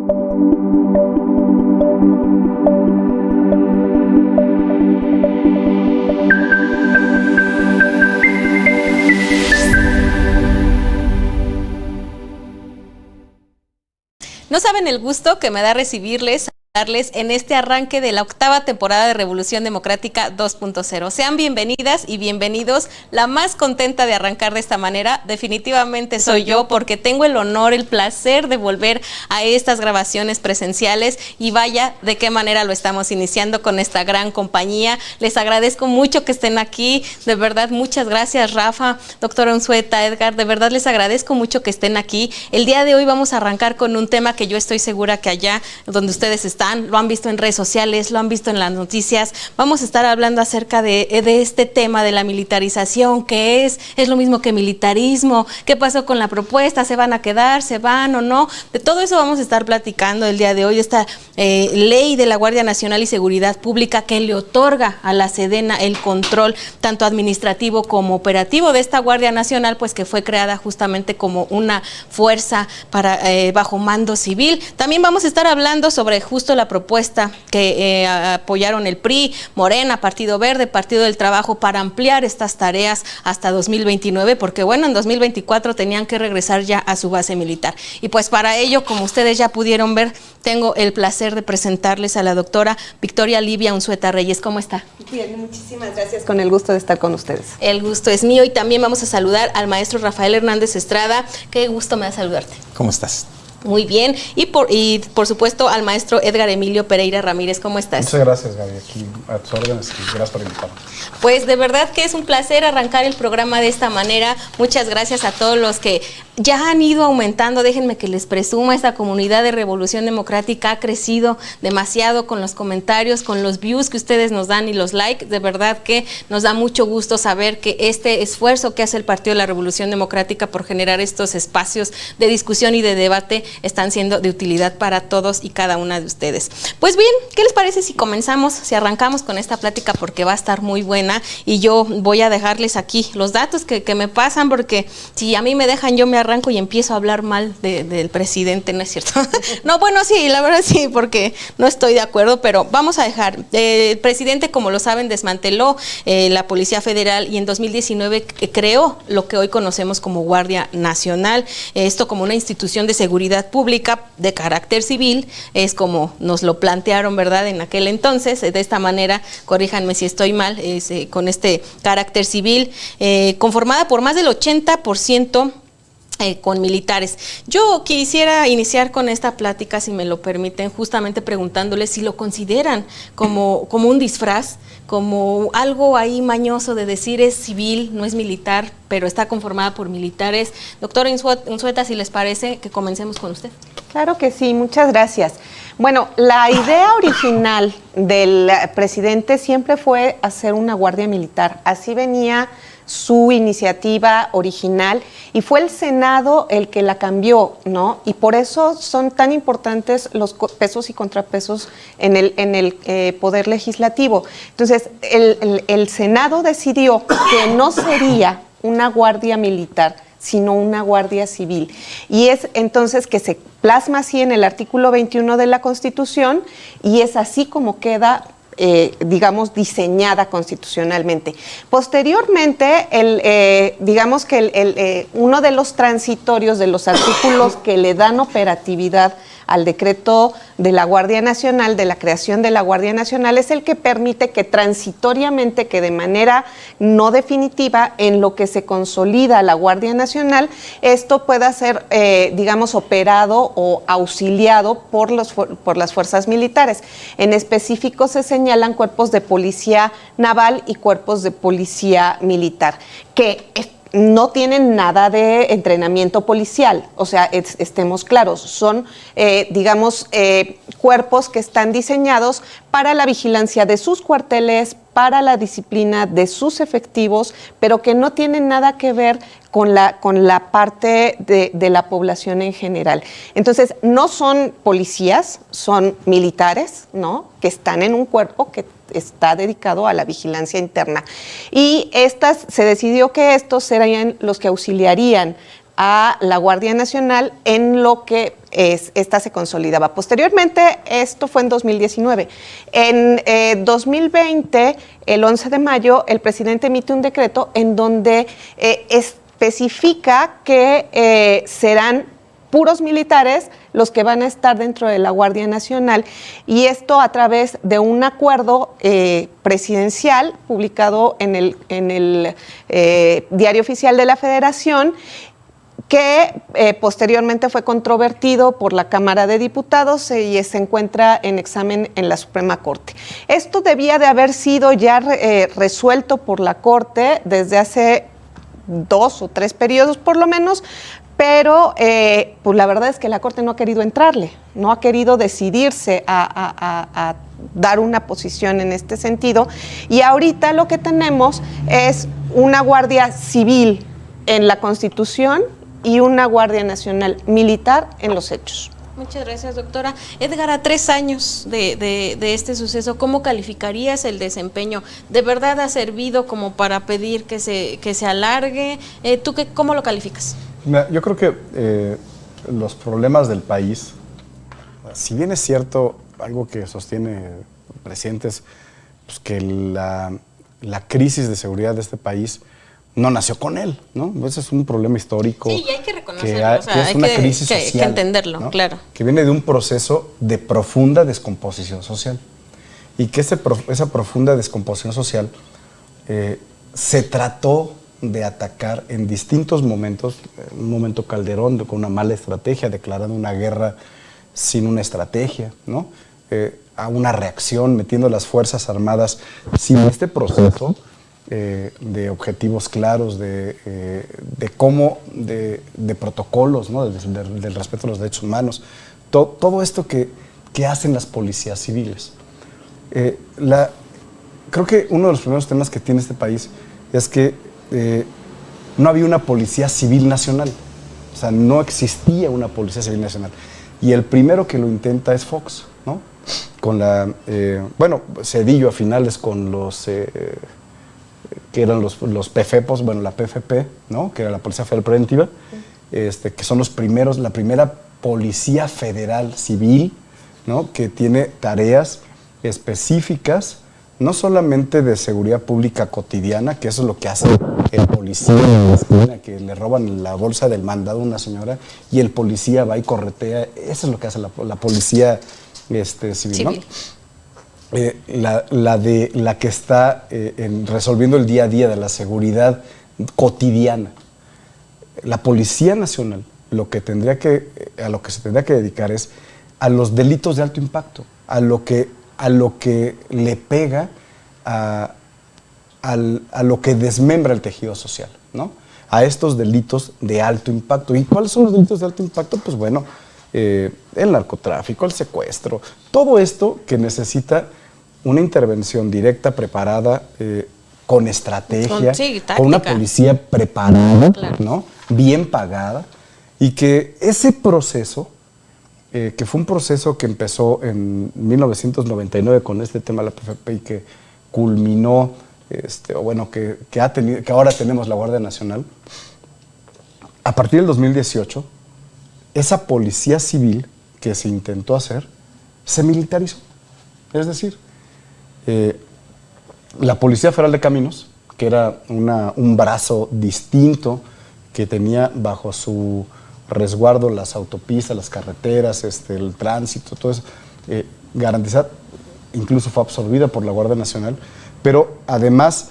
No saben el gusto que me da recibirles en este arranque de la 8ª temporada de Revolución Democrática 2.0. Sean bienvenidas y bienvenidos. La más contenta de arrancar de esta manera definitivamente soy yo, porque tengo el honor, el placer de volver a estas grabaciones presenciales, y vaya de qué manera lo estamos iniciando con esta gran compañía. Les agradezco mucho que estén aquí, de verdad, muchas gracias Rafa, doctora Unzueta, Edgar, de verdad les agradezco mucho que estén aquí. El día de hoy vamos a arrancar con un tema que yo estoy segura que allá donde ustedes están lo han visto en redes sociales, lo han visto en las noticias. Vamos a estar hablando acerca de este tema de la militarización, que es lo mismo que militarismo, qué pasó con la propuesta, se van a quedar, se van o no. De todo eso vamos a estar platicando el día de hoy. Esta ley de la Guardia Nacional y Seguridad Pública que le otorga a la Sedena el control tanto administrativo como operativo de esta Guardia Nacional, pues que fue creada justamente como una fuerza para bajo mando civil. También vamos a estar hablando sobre justo la propuesta que apoyaron el PRI, Morena, Partido Verde, Partido del Trabajo, para ampliar estas tareas hasta 2029, porque bueno, en 2024 tenían que regresar ya a su base militar. Y pues para ello, como ustedes ya pudieron ver, tengo el placer de presentarles a la doctora Victoria Livia Unzueta Reyes. ¿Cómo está? Bien, muchísimas gracias, con el gusto de estar con ustedes. El gusto es mío, y también vamos a saludar al maestro Rafael Hernández Estrada. Qué gusto me da saludarte. ¿Cómo estás? Muy bien, y por supuesto al maestro Edgar Emilio Pereira Ramírez. ¿Cómo estás? Muchas gracias, Gaby, aquí a tus órdenes, y gracias por invitarme. Pues de verdad que es un placer arrancar el programa de esta manera. Muchas gracias a todos los que ya han ido aumentando. Déjenme que les presuma, esta comunidad de Revolución Democrática ha crecido demasiado con los comentarios, con los views que ustedes nos dan y los likes. De verdad que nos da mucho gusto saber que este esfuerzo que hace el Partido de la Revolución Democrática por generar estos espacios de discusión y de debate están siendo de utilidad para todos y cada una de ustedes. Pues bien, ¿qué les parece si comenzamos, si arrancamos con esta plática? Porque va a estar muy buena, y yo voy a dejarles aquí los datos que me pasan, porque si a mí me dejan, yo me arranco y empiezo a hablar mal del presidente, ¿no es cierto? No, bueno, sí, la verdad sí, porque no estoy de acuerdo, pero vamos a dejar. El presidente, como lo saben, desmanteló la Policía Federal, y en 2019 creó lo que hoy conocemos como Guardia Nacional, esto como una institución de seguridad pública de carácter civil, es como nos lo plantearon, ¿verdad?, en aquel entonces. De esta manera, corríjanme si estoy mal, con este carácter civil, conformada por más del 80% con militares. Yo quisiera iniciar con esta plática, si me lo permiten, justamente preguntándoles si lo consideran como un disfraz, como algo ahí mañoso de decir es civil, no es militar, pero está conformada por militares. Doctora Unzueta, si les parece, que comencemos con usted. Claro que sí, muchas gracias. Bueno, la idea original del presidente siempre fue hacer una guardia militar. Así venía su iniciativa original, y fue el Senado el que la cambió, ¿no? Y por eso son tan importantes los pesos y contrapesos en el Poder Legislativo. Entonces, el Senado decidió que no sería una guardia militar, sino una guardia civil. Y es entonces que se plasma así en el artículo 21 de la Constitución, y es así como queda digamos, diseñada constitucionalmente. Posteriormente, digamos que uno de los transitorios de los artículos que le dan operatividad al decreto de la Guardia Nacional, de la creación de la Guardia Nacional, es el que permite que transitoriamente, que de manera no definitiva, en lo que se consolida la Guardia Nacional, esto pueda ser, digamos, operado o auxiliado por las fuerzas militares. En específico se señalan cuerpos de policía naval y cuerpos de policía militar, que no tienen nada de entrenamiento policial, o sea, estemos claros, son, digamos, cuerpos que están diseñados para la vigilancia de sus cuarteles, para la disciplina de sus efectivos, pero que no tienen nada que ver con la parte de la población en general. Entonces, no son policías, son militares, ¿no?, que están en un cuerpo que está dedicado a la vigilancia interna. Y se decidió que estos serían los que auxiliarían a la Guardia Nacional en lo que esta se consolidaba. Posteriormente, esto fue en 2019. En 2020, el 11 de mayo, el presidente emite un decreto en donde especifica que serán puros militares los que van a estar dentro de la Guardia Nacional, y esto a través de un acuerdo presidencial publicado en el Diario Oficial de la Federación, que posteriormente fue controvertido por la Cámara de Diputados y se encuentra en examen en la Suprema Corte. Esto debía de haber sido ya resuelto por la Corte desde hace 2 o 3 periodos por lo menos, pero pues la verdad es que la Corte no ha querido entrarle, no ha querido decidirse a dar una posición en este sentido, y ahorita lo que tenemos es una Guardia Civil en la Constitución y una Guardia Nacional militar en los hechos. Muchas gracias, doctora. Edgar, a 3 años de este suceso, ¿cómo calificarías el desempeño? ¿De verdad ha servido como para pedir que se alargue? ¿Tú cómo lo calificas? Yo creo que los problemas del país, si bien es cierto, algo que sostiene el presidente es pues, que la crisis de seguridad de este país no nació con él, ¿no? Ese es un problema histórico. Sí, y hay que reconocerlo, que es una crisis social, que entenderlo, ¿no? Claro. Que viene de un proceso de profunda descomposición social. Y que esa profunda descomposición social se trató de atacar en distintos momentos. En un momento Calderón con una mala estrategia, declarando una guerra sin una estrategia, ¿no? A una reacción, metiendo las Fuerzas Armadas sin este proceso de objetivos claros, de protocolos, ¿no? del respeto a los derechos humanos. Todo esto que hacen las policías civiles. Creo que uno de los primeros temas que tiene este país es que no había una policía civil nacional. O sea, no existía una policía civil nacional. Y el primero que lo intenta es Fox, ¿no? Con Zedillo a finales con los que eran los PFEPOS, la PFP, ¿no? Que era la Policía Federal Preventiva, que son los primeros, la primera policía federal civil, ¿no? Que tiene tareas específicas, no solamente de seguridad pública cotidiana, que eso es lo que hace el policía en la esquina, que le roban la bolsa del mandado a una señora y el policía va y corretea. Eso es lo que hace la policía civil, ¿no? La que está resolviendo el día a día de la seguridad cotidiana. La Policía Nacional a lo que se tendría que dedicar es a los delitos de alto impacto, a lo que le pega a lo que desmembra el tejido social, ¿no? A estos delitos de alto impacto. ¿Y cuáles son los delitos de alto impacto? Pues bueno, el narcotráfico, el secuestro, todo esto que necesita una intervención directa, preparada, con estrategia, con una policía preparada, claro, ¿no? Bien pagada, y que ese proceso, que fue un proceso que empezó en 1999 con este tema de la PFP y que culminó, que ahora tenemos la Guardia Nacional. A partir del 2018, esa policía civil que se intentó hacer se militarizó. Es decir, la Policía Federal de Caminos, que era un brazo distinto que tenía bajo su resguardo las autopistas, las carreteras, el tránsito, todo eso, garantizar, incluso fue absorbida por la Guardia Nacional, pero además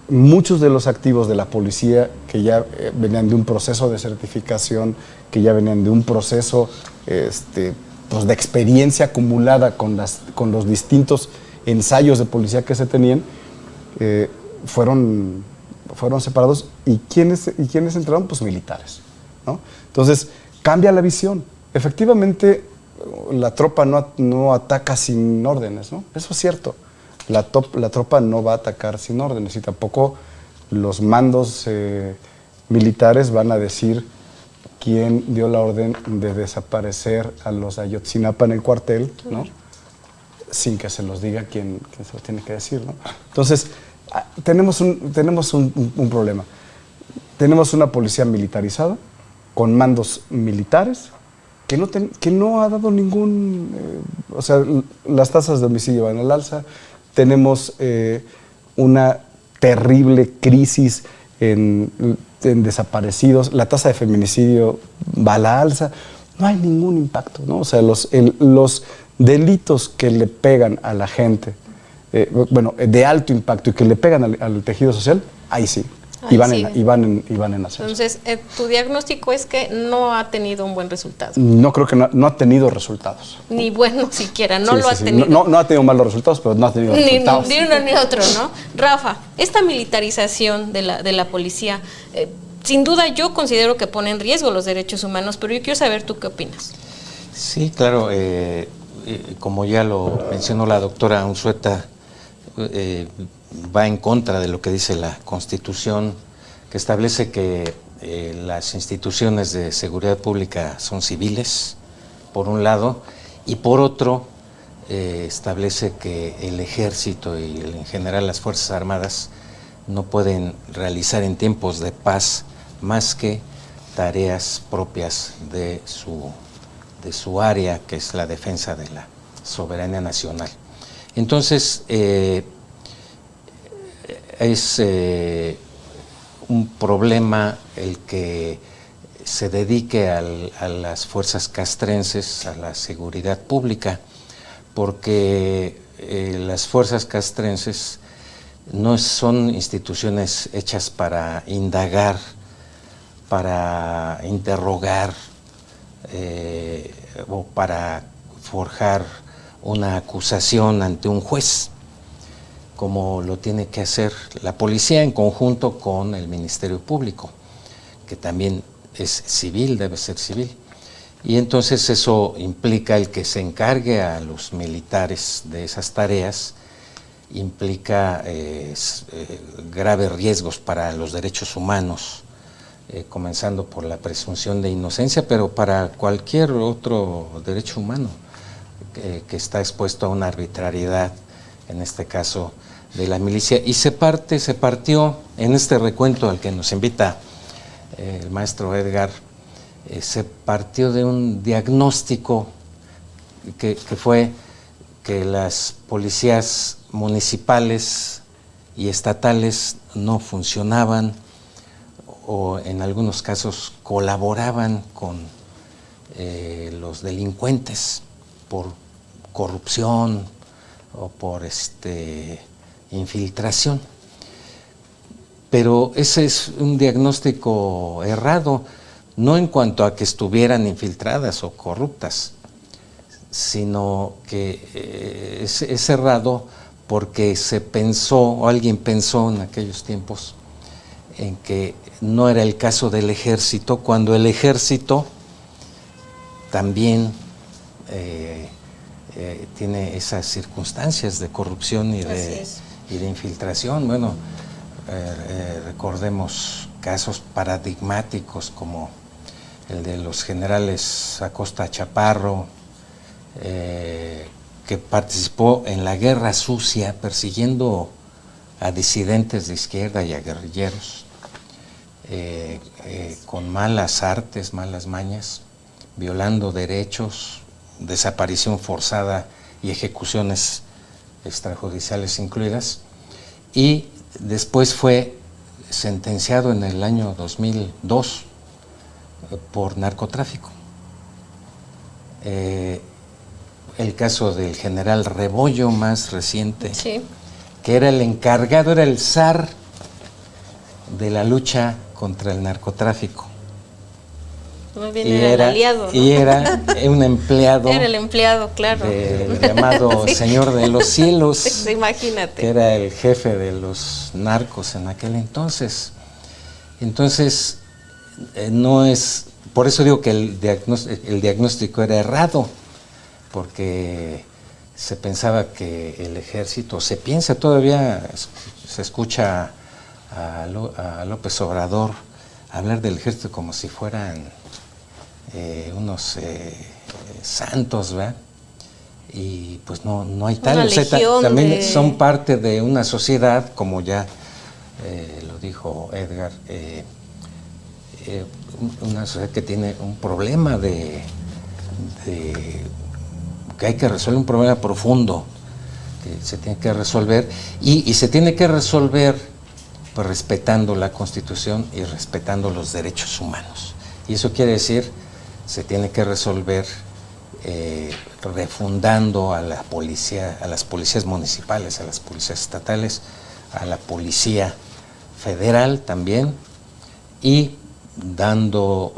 muchos de los activos de la policía que ya venían de un proceso de certificación, que ya venían de un proceso pues de experiencia acumulada con los distintos ensayos de policía que se tenían, fueron separados. ¿Y quiénes entraron? Pues militares, ¿no? Entonces, cambia la visión. Efectivamente, la tropa no ataca sin órdenes, ¿no? Eso es cierto. La tropa no va a atacar sin órdenes y tampoco los mandos militares van a decir quién dio la orden de desaparecer a los Ayotzinapa en el cuartel, ¿no? Sin que se los diga quién se los tiene que decir, ¿no? Entonces, tenemos un problema. tenemos una policía militarizada, con mandos militares, que no ha dado ningún... o sea, las tasas de homicidio van al alza, tenemos una terrible crisis en desaparecidos, la tasa de feminicidio va a la alza, no hay ningún impacto, ¿no? O sea, los delitos que le pegan a la gente, de alto impacto y que le pegan al tejido social, ahí sí. Y van en ascenso. Entonces, tu diagnóstico es que no ha tenido un buen resultado. No creo que no ha tenido resultados. Ni bueno siquiera, no Sí, lo sí, ha sí. tenido. No ha tenido malos resultados, pero no ha tenido resultados. Ni uno ni otro, ¿no? Rafa, esta militarización de la policía, sin duda yo considero que pone en riesgo los derechos humanos, pero yo quiero saber tú qué opinas. Sí, claro, como ya lo mencionó la doctora Unzueta, va en contra de lo que dice la Constitución, que establece que las instituciones de seguridad pública son civiles, por un lado, y por otro, establece que el ejército y en general las Fuerzas Armadas no pueden realizar en tiempos de paz más que tareas propias de su área, que es la defensa de la soberanía nacional. Entonces, es un problema el que se dedique a las fuerzas castrenses, a la seguridad pública, porque las fuerzas castrenses no son instituciones hechas para indagar, para interrogar o para forjar una acusación ante un juez, como lo tiene que hacer la policía en conjunto con el Ministerio Público, que también es civil, debe ser civil. Y entonces eso implica el que se encargue a los militares de esas tareas, implica graves riesgos para los derechos humanos, comenzando por la presunción de inocencia, pero para cualquier otro derecho humano que está expuesto a una arbitrariedad, en este caso de la milicia. Y se partió en este recuento al que nos invita el maestro Edgar, se partió de un diagnóstico que fue que las policías municipales y estatales no funcionaban o en algunos casos colaboraban con los delincuentes por corrupción o por infiltración. Pero ese es un diagnóstico errado, no en cuanto a que estuvieran infiltradas o corruptas, sino que es errado porque se pensó, o alguien pensó en aquellos tiempos, en que no era el caso del ejército, cuando el ejército también tiene esas circunstancias de corrupción y de infiltración. Bueno, recordemos casos paradigmáticos como el de los generales Acosta Chaparro, que participó en la guerra sucia persiguiendo a disidentes de izquierda y a guerrilleros, con malas artes, malas mañas, violando derechos, desaparición forzada y ejecuciones extrajudiciales incluidas, y después fue sentenciado en el año 2002 por narcotráfico. El caso del general Rebollo, más reciente, sí, que era el encargado, era el zar de la lucha contra el narcotráfico. Muy bien, era el aliado, ¿no? Y era un empleado. Era el empleado, claro. Del llamado sí, Señor de los Cielos. Sí, imagínate. Que era el jefe de los narcos en aquel entonces. Entonces, no es. Por eso digo que el diagnóstico era errado, porque se pensaba que el ejército, se piensa todavía, se escucha a López Obrador hablar del ejército como si fueran unos santos, ¿verdad? Y pues no hay tal. O sea, también son parte de una sociedad, como ya lo dijo Edgar, una sociedad que tiene un problema que hay que resolver, un problema profundo que se tiene que resolver y se tiene que resolver pues respetando la Constitución y respetando los derechos humanos. Y eso quiere decir, se tiene que resolver refundando a la policía, a las policías municipales, a las policías estatales, a la policía federal también, y dando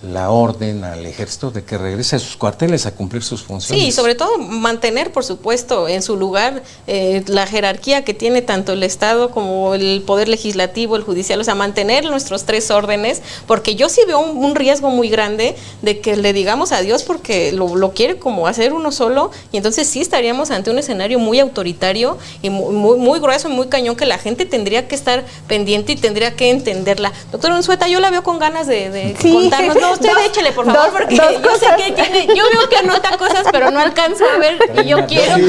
la orden al ejército de que regrese a sus cuarteles a cumplir sus funciones. Sí, y sobre todo mantener, por supuesto, en su lugar la jerarquía que tiene tanto el Estado como el Poder Legislativo, el Judicial, o sea, mantener nuestros tres órdenes, porque yo sí veo un riesgo muy grande de que le digamos adiós porque lo quiere como hacer uno solo, y entonces sí estaríamos ante un escenario muy autoritario y muy grueso y muy cañón, que la gente tendría que estar pendiente y tendría que entenderla. Doctora Unzueta, yo la veo con ganas de contarnos. No, usted échele, por favor, porque yo sé que tiene, yo veo que anota cosas, pero no alcanzo a ver, y yo quiero que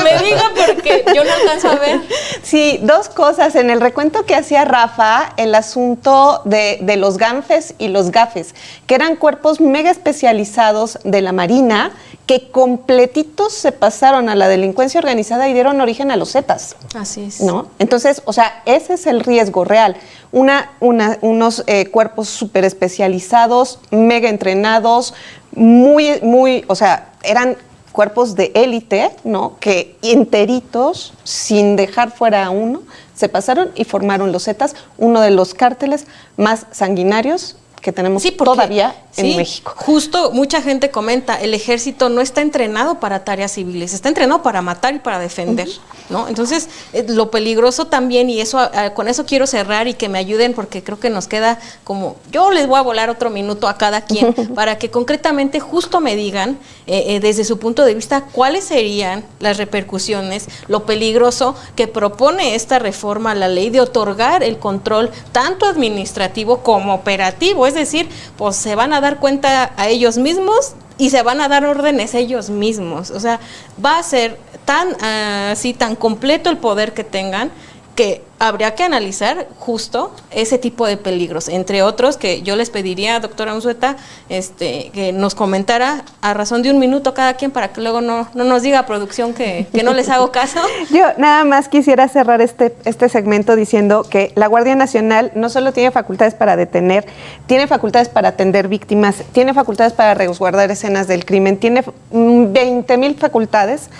me diga porque yo no alcanzo a ver. Sí, dos cosas. En el recuento que hacía Rafa, el asunto de los GANFES y los GAFES, que eran cuerpos mega especializados de la Marina, que completitos se pasaron a la delincuencia organizada y dieron origen a los Zetas. Así es. ¿No? Entonces, o sea, ese es el riesgo real. Unos cuerpos súper especializados, mega entrenados, o sea, eran cuerpos de élite, ¿no? Que enteritos, sin dejar fuera a uno, se pasaron y formaron los Zetas, uno de los cárteles más sanguinarios que tenemos todavía en México. Justo mucha gente comenta, el ejército no está entrenado para tareas civiles, está entrenado para matar y para defender, ¿no? Entonces, lo peligroso también, y eso con eso quiero cerrar y que me ayuden, porque creo que nos queda como, yo les voy a volar otro minuto a cada quien, para que concretamente justo me digan, desde su punto de vista, cuáles serían las repercusiones, lo peligroso que propone esta reforma a la ley de otorgar el control tanto administrativo como operativo. Es decir, pues se van a dar cuenta a ellos mismos y se van a dar órdenes ellos mismos. O sea, va a ser tan completo el poder que tengan, que habría que analizar justo ese tipo de peligros, entre otros que yo les pediría, doctora Unzueta, que nos comentara a razón de un minuto cada quien, para que luego no nos diga producción que no les hago caso. Yo nada más quisiera cerrar este segmento diciendo que la Guardia Nacional no solo tiene facultades para detener, tiene facultades para atender víctimas, tiene facultades para resguardar escenas del crimen, tiene 20,000 facultades.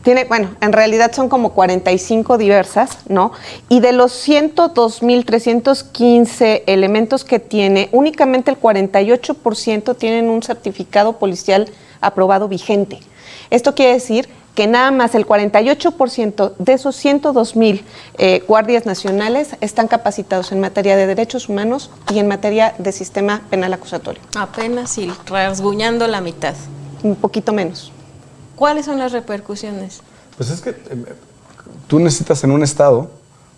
En realidad son como 45 diversas, ¿no? Y de los 102,315 elementos que tiene, únicamente el 48% tienen un certificado policial aprobado vigente. Esto quiere decir que nada más el 48% de esos 102,000 guardias nacionales están capacitados en materia de derechos humanos y en materia de sistema penal acusatorio. Apenas y rasguñando la mitad. Un poquito menos. ¿Cuáles son las repercusiones? Pues es que tú necesitas en un estado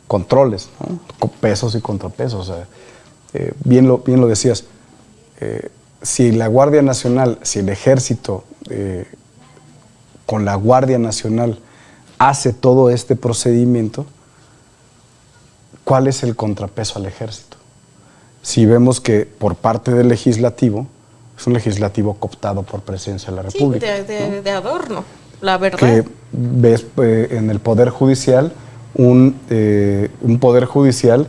controles, ¿no? Con pesos y contrapesos. O sea, bien lo decías. Si la Guardia Nacional, si el Ejército con la Guardia Nacional hace todo este procedimiento, ¿cuál es el contrapeso al Ejército? Si vemos que por parte del Legislativo, es un legislativo cooptado por Presidencia de la República. Sí, de adorno, la verdad. Que ves en el Poder Judicial un Poder Judicial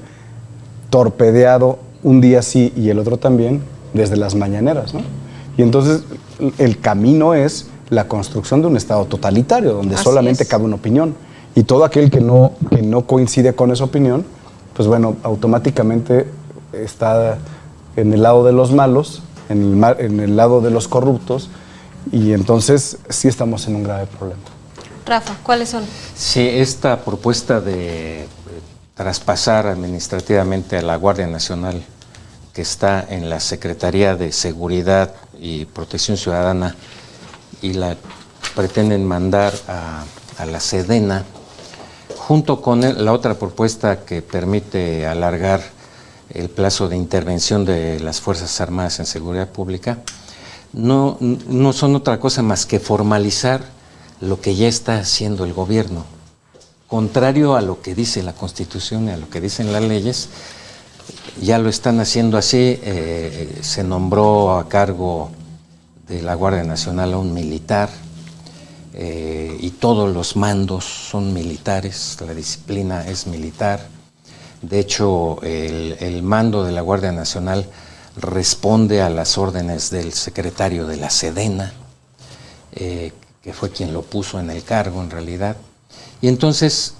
torpedeado un día sí y el otro también desde las mañaneras, ¿no? Y entonces el camino es la construcción de un Estado totalitario, donde solamente cabe una opinión. Y todo aquel que no coincide con esa opinión, pues bueno, automáticamente está en el lado de los malos, en el lado de los corruptos, y entonces sí estamos en un grave problema. Rafa, ¿cuáles son? Sí, esta propuesta de traspasar administrativamente a la Guardia Nacional, que está en la Secretaría de Seguridad y Protección Ciudadana, y la pretenden mandar a la Sedena, junto con la otra propuesta que permite alargar el plazo de intervención de las Fuerzas Armadas en seguridad pública, no son otra cosa más que formalizar lo que ya está haciendo el gobierno. Contrario a lo que dice la Constitución y a lo que dicen las leyes, ya lo están haciendo así. Se nombró a cargo de la Guardia Nacional a un militar, y todos los mandos son militares, la disciplina es militar. De hecho, el mando de la Guardia Nacional responde a las órdenes del secretario de la Sedena, que fue quien lo puso en el cargo en realidad. Y entonces,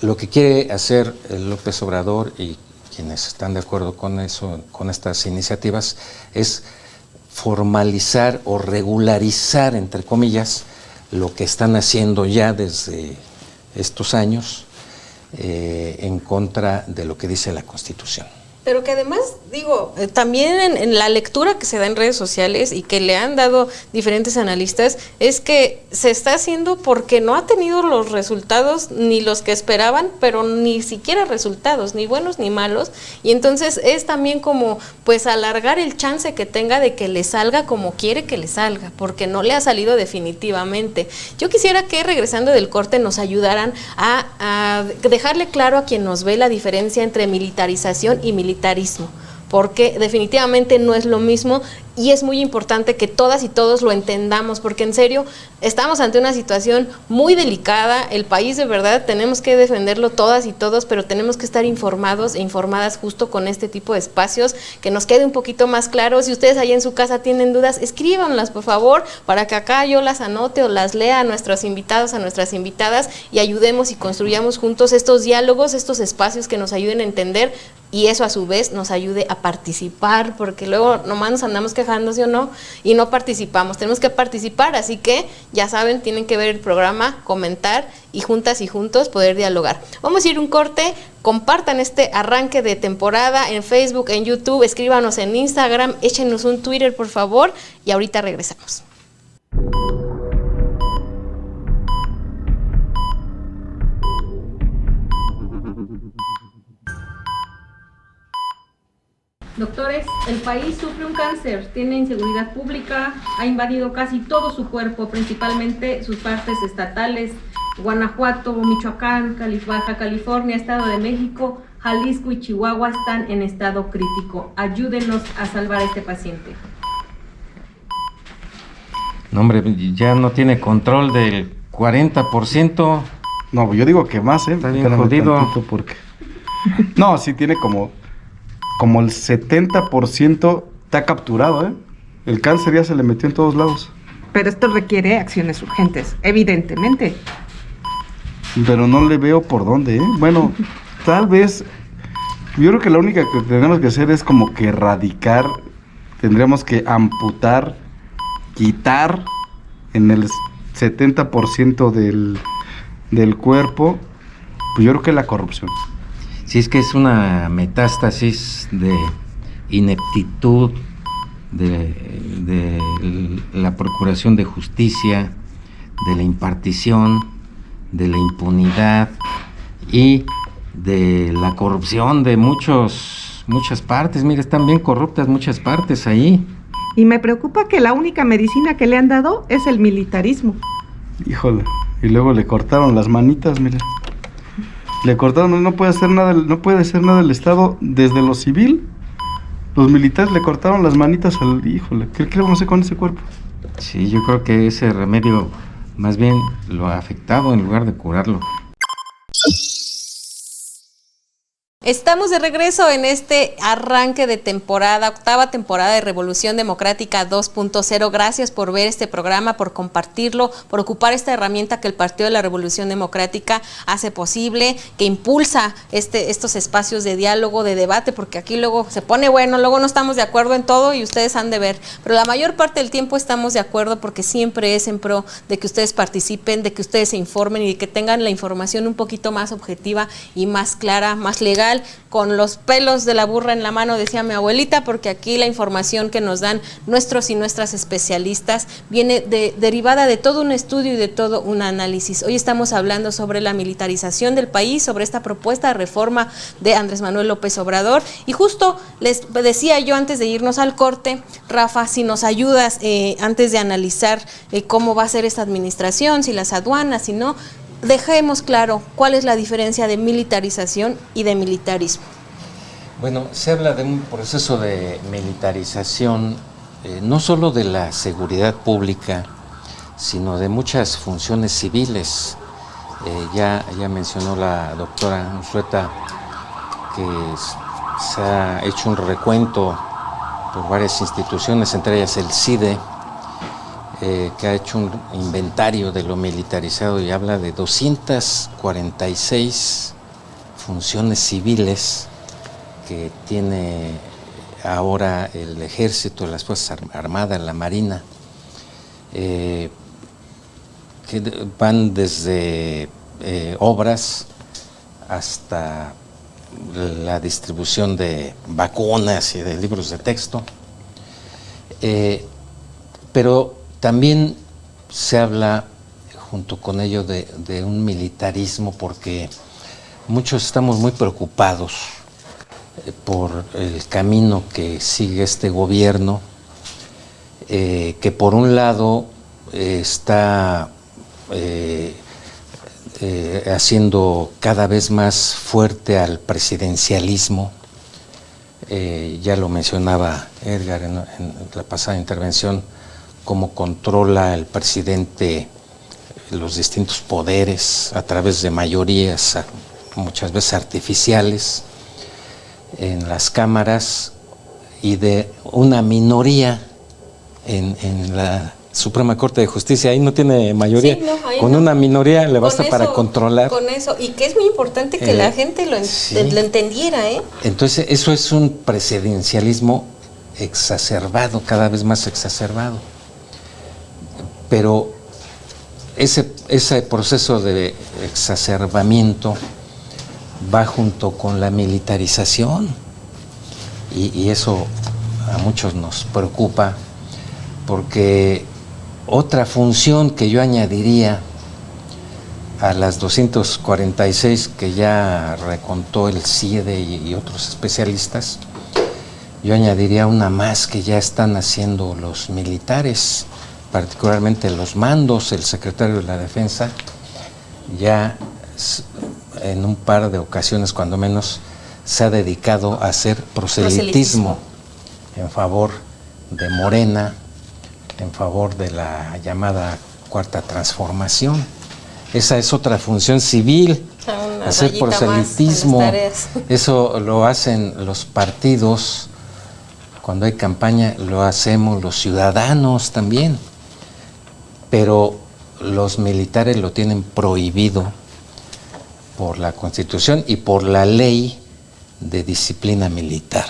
lo que quiere hacer López Obrador y quienes están de acuerdo con eso, con estas iniciativas, es formalizar o regularizar, entre comillas, lo que están haciendo ya desde estos años en contra de lo que dice la Constitución. Pero que además, digo, también en la lectura que se da en redes sociales y que le han dado diferentes analistas, es que se está haciendo porque no ha tenido los resultados ni los que esperaban, pero ni siquiera resultados, ni buenos ni malos, y entonces es también como pues alargar el chance que tenga de que le salga como quiere que le salga, porque no le ha salido definitivamente. Yo quisiera que regresando del corte nos ayudaran a dejarle claro a quien nos ve la diferencia entre militarización y militarismo, porque definitivamente no es lo mismo y es muy importante que todas y todos lo entendamos, porque en serio estamos ante una situación muy delicada. El país de verdad tenemos que defenderlo todas y todos, pero tenemos que estar informados e informadas justo con este tipo de espacios, que nos quede un poquito más claro. Si ustedes ahí en su casa tienen dudas, escríbanlas por favor, para que acá yo las anote o las lea a nuestros invitados, a nuestras invitadas, y ayudemos y construyamos juntos estos diálogos, estos espacios que nos ayuden a entender, y eso a su vez nos ayude a participar, porque luego nomás nos andamos quejando, ¿sí o no? Y no participamos, tenemos que participar, así que ya saben, tienen que ver el programa, comentar y juntas y juntos poder dialogar. Vamos a ir un corte, compartan este arranque de temporada en Facebook, en YouTube, escríbanos en Instagram, échenos un Twitter por favor, y ahorita regresamos. Doctores, el país sufre un cáncer, tiene inseguridad pública, ha invadido casi todo su cuerpo, principalmente sus partes estatales. Guanajuato, Michoacán, Baja California, Estado de México, Jalisco y Chihuahua están en estado crítico. Ayúdenos a salvar a este paciente. No, hombre, ya no tiene control del 40%. No, yo digo que más, Está bien jodido. Porque... No, sí tiene como el 70% está capturado, ¿eh? El cáncer ya se le metió en todos lados. Pero esto requiere acciones urgentes, evidentemente. Pero no le veo por dónde, ¿eh? Bueno, tal vez, yo creo que la única que tenemos que hacer es como que erradicar, tendríamos que amputar, quitar en el 70% del cuerpo, pues yo creo que la corrupción. Sí, es que es una metástasis de ineptitud de la procuración de justicia, de la impartición, de la impunidad y de la corrupción de muchas partes. Mira, están bien corruptas muchas partes ahí. Y me preocupa que la única medicina que le han dado es el militarismo. Híjole, y luego le cortaron las manitas, mira. Le cortaron, no puede hacer nada el Estado desde lo civil. Los militares le cortaron las manitas al... Híjole, ¿qué le vamos a hacer con ese cuerpo? Sí, yo creo que ese remedio más bien lo ha afectado en lugar de curarlo. Estamos de regreso en este arranque de temporada, octava temporada de Revolución Democrática 2.0. Gracias por ver este programa, por compartirlo, por ocupar esta herramienta que el Partido de la Revolución Democrática hace posible, que impulsa estos espacios de diálogo, de debate, porque aquí luego se pone bueno, luego no estamos de acuerdo en todo y ustedes han de ver, pero la mayor parte del tiempo estamos de acuerdo porque siempre es en pro de que ustedes participen, de que ustedes se informen y de que tengan la información un poquito más objetiva y más clara, más legal, con los pelos de la burra en la mano, decía mi abuelita, porque aquí la información que nos dan nuestros y nuestras especialistas viene derivada de todo un estudio y de todo un análisis. Hoy estamos hablando sobre la militarización del país, sobre esta propuesta de reforma de Andrés Manuel López Obrador, y justo les decía yo antes de irnos al corte, Rafa, si nos ayudas antes de analizar cómo va a ser esta administración, si las aduanas, si no, dejemos claro cuál es la diferencia de militarización y de militarismo. Bueno, se habla de un proceso de militarización, no solo de la seguridad pública, sino de muchas funciones civiles. Ya mencionó la doctora Unzueta que se ha hecho un recuento por varias instituciones, entre ellas el CIDE, que ha hecho un inventario de lo militarizado y habla de 246 funciones civiles que tiene ahora el Ejército, las Fuerzas Armadas, la Marina, que van desde obras hasta la distribución de vacunas y de libros de texto, pero también se habla junto con ello de un militarismo, porque muchos estamos muy preocupados por el camino que sigue este gobierno, que por un lado está haciendo cada vez más fuerte al presidencialismo. Ya lo mencionaba Edgar en la pasada intervención, cómo controla el presidente los distintos poderes a través de mayorías muchas veces artificiales en las cámaras y de una minoría en la Suprema Corte de Justicia. Ahí no tiene mayoría, sí, con no. Una minoría le basta para controlar. Con eso, y que es muy importante que la gente lo entendiera. Entonces eso es un presidencialismo exacerbado, cada vez más exacerbado. Pero ese proceso de exacerbamiento va junto con la militarización, y eso a muchos nos preocupa, porque otra función que yo añadiría a las 246 que ya recontó el CIDE y otros especialistas, yo añadiría una más que ya están haciendo los militares, particularmente los mandos. El secretario de la Defensa ya en un par de ocasiones, cuando menos, se ha dedicado a hacer proselitismo en favor de Morena, en favor de la llamada Cuarta Transformación. Esa es otra función civil, hacer proselitismo. Eso lo hacen los partidos, cuando hay campaña lo hacemos los ciudadanos también, pero los militares lo tienen prohibido por la Constitución y por la ley de disciplina militar,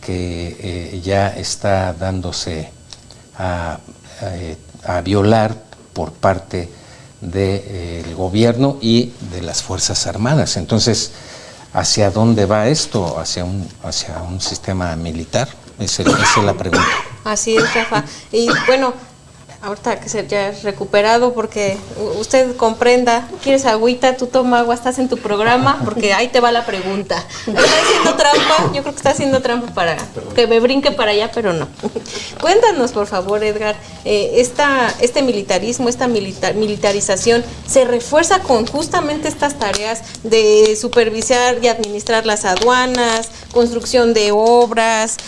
que ya está dándose a violar por parte del gobierno y de las Fuerzas Armadas. Entonces, ¿hacia dónde va esto? ¿Hacia un sistema militar? Esa es la pregunta. Así es, Rafa. Y bueno, ahorita que se ya recuperado, porque usted comprenda, ¿quieres agüita? Tú toma agua, estás en tu programa, porque ahí te va la pregunta. ¿Está haciendo trampa? Yo creo que está haciendo trampa para que me brinque para allá, pero no. Cuéntanos, por favor, Edgar, este militarismo, esta militarización, ¿se refuerza con justamente estas tareas de supervisar y administrar las aduanas, construcción de obras,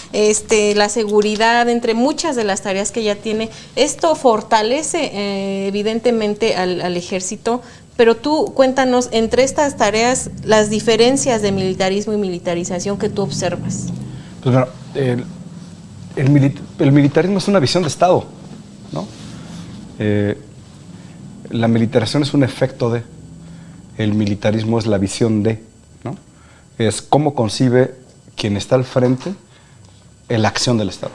la seguridad, entre muchas de las tareas que ya tiene? Esto fortalece evidentemente al ejército, pero tú cuéntanos, entre estas tareas, las diferencias de militarismo y militarización que tú observas. Pues bueno, el militarismo es una visión de Estado, ¿no? La militarización es un efecto de, el militarismo es la visión de, ¿no? Es cómo concibe quien está al frente la acción del Estado.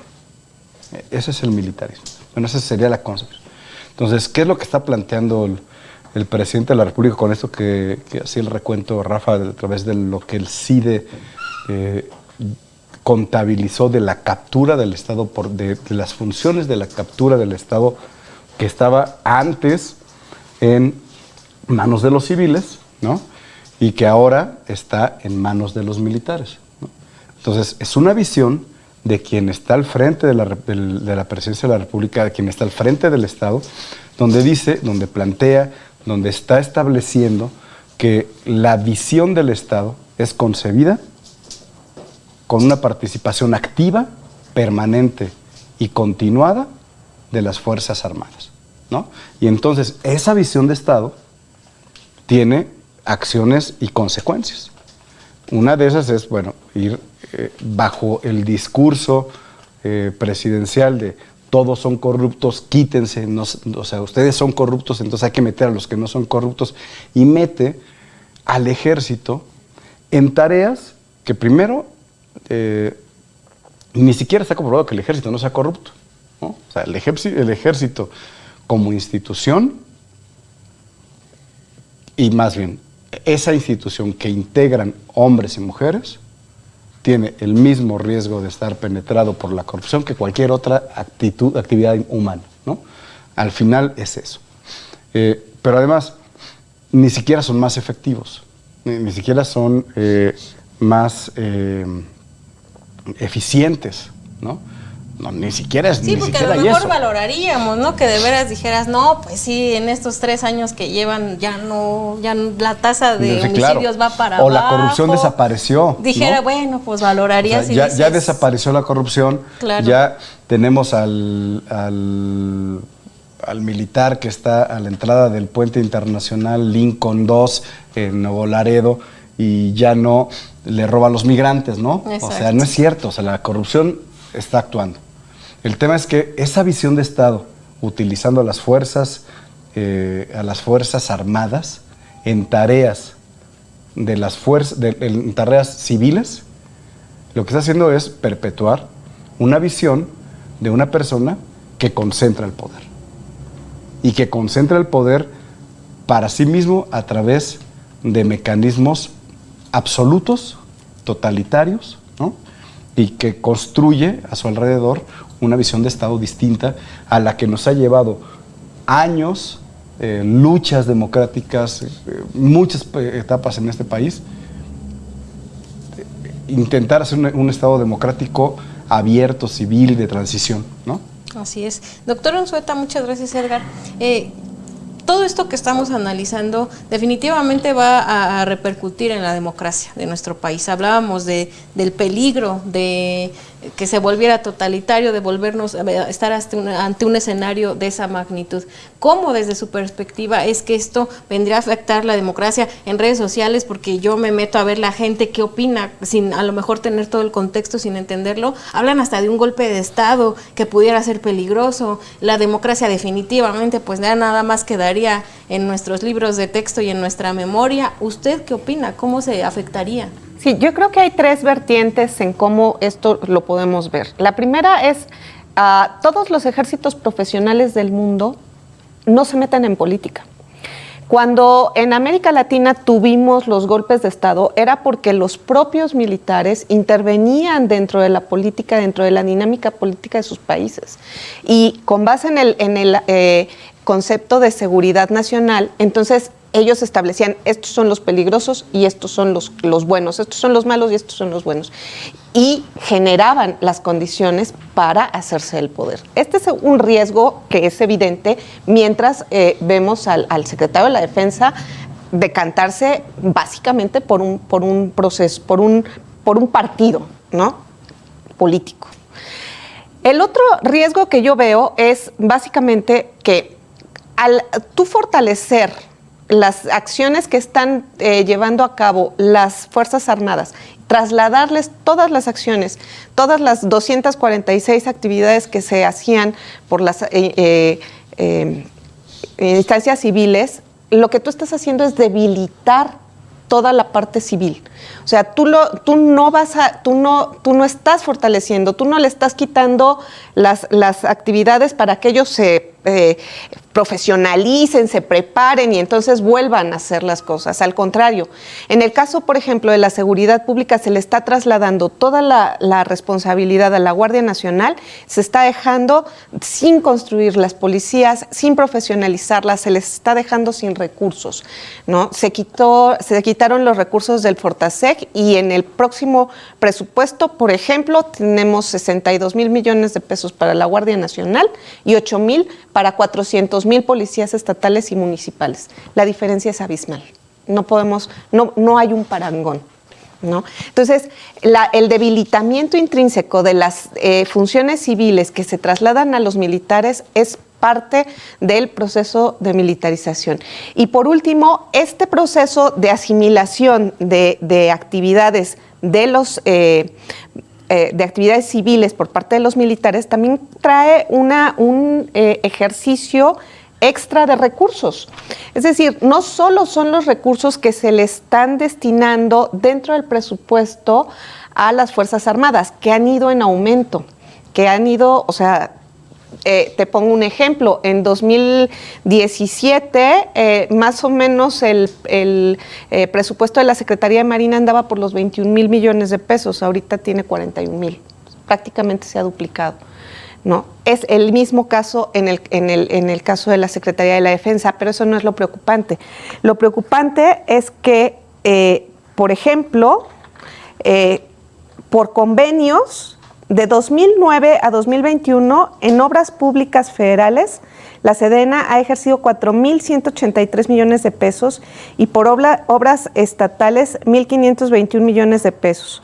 Ese es el militarismo. Bueno, esa sería la concepción. Entonces, ¿qué es lo que está planteando el presidente de la República con esto que hacía el recuento, Rafa, a través de lo que el CIDE contabilizó de la captura del Estado, de las funciones de la captura del Estado que estaba antes en manos de los civiles, ¿no? Y que ahora está en manos de los militares, ¿no? Entonces, es una visión de quien está al frente de la presidencia de la República, de quien está al frente del Estado, donde dice, donde plantea, donde está estableciendo que la visión del Estado es concebida con una participación activa, permanente y continuada de las Fuerzas Armadas, ¿no? Y entonces esa visión de Estado tiene acciones y consecuencias. Una de esas es, bueno, ir bajo el discurso presidencial de todos son corruptos, quítense, no, o sea, ustedes son corruptos, entonces hay que meter a los que no son corruptos, y mete al ejército en tareas que primero ni siquiera está comprobado que el ejército no sea corrupto, ¿no? O sea, el ejército como institución, y más bien esa institución que integran hombres y mujeres, tiene el mismo riesgo de estar penetrado por la corrupción que cualquier otra actividad humana, ¿no? Al final es eso. Pero además, ni siquiera son más efectivos, ni siquiera son más eficientes, ¿no? No, ni siquiera es. Sí, porque a lo mejor valoraríamos, ¿no? Que de veras dijeras, no, pues sí, en estos 3 años que llevan ya no la tasa de homicidios va para abajo. O la corrupción desapareció. Dijera, ¿no? Bueno, pues valoraría, o sea, ya desapareció la corrupción, claro. Ya tenemos al militar que está a la entrada del puente internacional Lincoln 2 en Nuevo Laredo y ya no le roba a los migrantes, ¿no? Exacto. O sea, no es cierto, o sea, la corrupción está actuando. El tema es que esa visión de Estado, utilizando a las fuerzas armadas en tareas en tareas civiles, lo que está haciendo es perpetuar una visión de una persona que concentra el poder. Y que concentra el poder para sí mismo a través de mecanismos absolutos, totalitarios, ¿no? Y que construye a su alrededor una visión de Estado distinta a la que nos ha llevado años, luchas democráticas, muchas etapas en este país, intentar hacer un Estado democrático abierto, civil, de transición, ¿no? Así es. Doctor Unzueta, muchas gracias, Edgar. Todo esto que estamos analizando definitivamente va a repercutir en la democracia de nuestro país. Hablábamos del peligro de que se volviera totalitario, de volvernos a estar ante un escenario de esa magnitud. ¿Cómo desde su perspectiva es que esto vendría a afectar la democracia en redes sociales? Porque yo me meto a ver la gente qué opina, sin a lo mejor tener todo el contexto, sin entenderlo. Hablan hasta de un golpe de Estado que pudiera ser peligroso. La democracia definitivamente pues ya nada más quedaría en nuestros libros de texto y en nuestra memoria. ¿Usted qué opina? ¿Cómo se afectaría? Sí, yo creo que hay 3 vertientes en cómo esto lo podemos ver. La primera es, todos los ejércitos profesionales del mundo no se meten en política. Cuando en América Latina tuvimos los golpes de Estado, era porque los propios militares intervenían dentro de la política, dentro de la dinámica política de sus países. Y con base en el concepto de seguridad nacional, entonces ellos establecían, estos son los peligrosos y estos son los buenos, estos son los malos y estos son los buenos. Y generaban las condiciones para hacerse el poder. Este es un riesgo que es evidente mientras vemos al secretario de la Defensa decantarse básicamente por un proceso, por un partido, ¿no? Político. El otro riesgo que yo veo es básicamente que al tú fortalecer las acciones que están llevando a cabo las Fuerzas Armadas, trasladarles todas las acciones, todas las 246 actividades que se hacían por las instancias civiles, lo que tú estás haciendo es debilitar toda la parte civil. O sea, tú no estás fortaleciendo, tú no le estás quitando las actividades para que ellos se profesionalicen, se preparen y entonces vuelvan a hacer las cosas. Al contrario, en el caso, por ejemplo, de la seguridad pública, se le está trasladando toda la responsabilidad a la Guardia Nacional, se está dejando sin construir las policías, sin profesionalizarlas, se les está dejando sin recursos, ¿no? Se quitaron los recursos del Fortaseg y en el próximo presupuesto, por ejemplo, tenemos 62,000 millones de pesos para la Guardia Nacional y 8,000 para 400,000 policías estatales y municipales. La diferencia es abismal. No hay un parangón. ¿no? Entonces, el debilitamiento intrínseco de las funciones civiles que se trasladan a los militares es parte del proceso de militarización. Y por último, este proceso de asimilación de actividades de actividades civiles por parte de los militares también trae un ejercicio extra de recursos. Es decir, no solo son los recursos que se le están destinando dentro del presupuesto a las Fuerzas Armadas, que han ido en aumento, o sea, te pongo un ejemplo, en 2017 más o menos el presupuesto de la Secretaría de Marina andaba por los 21 mil millones de pesos, ahorita tiene 41 mil, prácticamente se ha duplicado, ¿no? Es el mismo caso en el caso de la Secretaría de la Defensa, pero eso no es lo preocupante. Lo preocupante es que, por ejemplo, por convenios, de 2009 a 2021, en obras públicas federales, la Sedena ha ejercido 4.183 millones de pesos y por obras estatales 1.521 millones de pesos.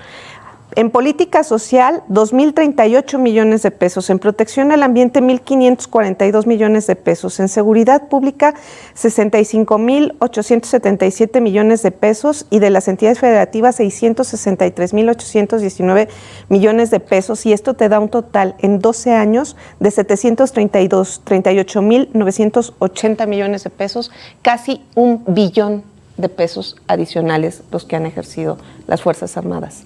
En política social, 2.038 millones de pesos. En protección al ambiente, 1.542 millones de pesos. En seguridad pública, 65.877 millones de pesos. Y de las entidades federativas, 663.819 millones de pesos. Y esto te da un total en 12 años de 738.980 millones de pesos. Casi 1 billón de pesos adicionales los que han ejercido las Fuerzas Armadas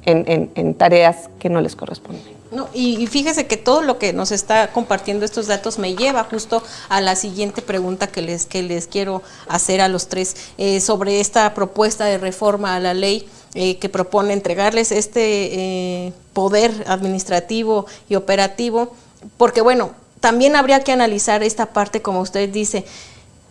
en tareas que no les corresponden. No, y fíjese que todo lo que nos está compartiendo estos datos me lleva justo a la siguiente pregunta que les quiero hacer a los tres sobre esta propuesta de reforma a la ley que propone entregarles este poder administrativo y operativo, porque bueno, también habría que analizar esta parte, como usted dice,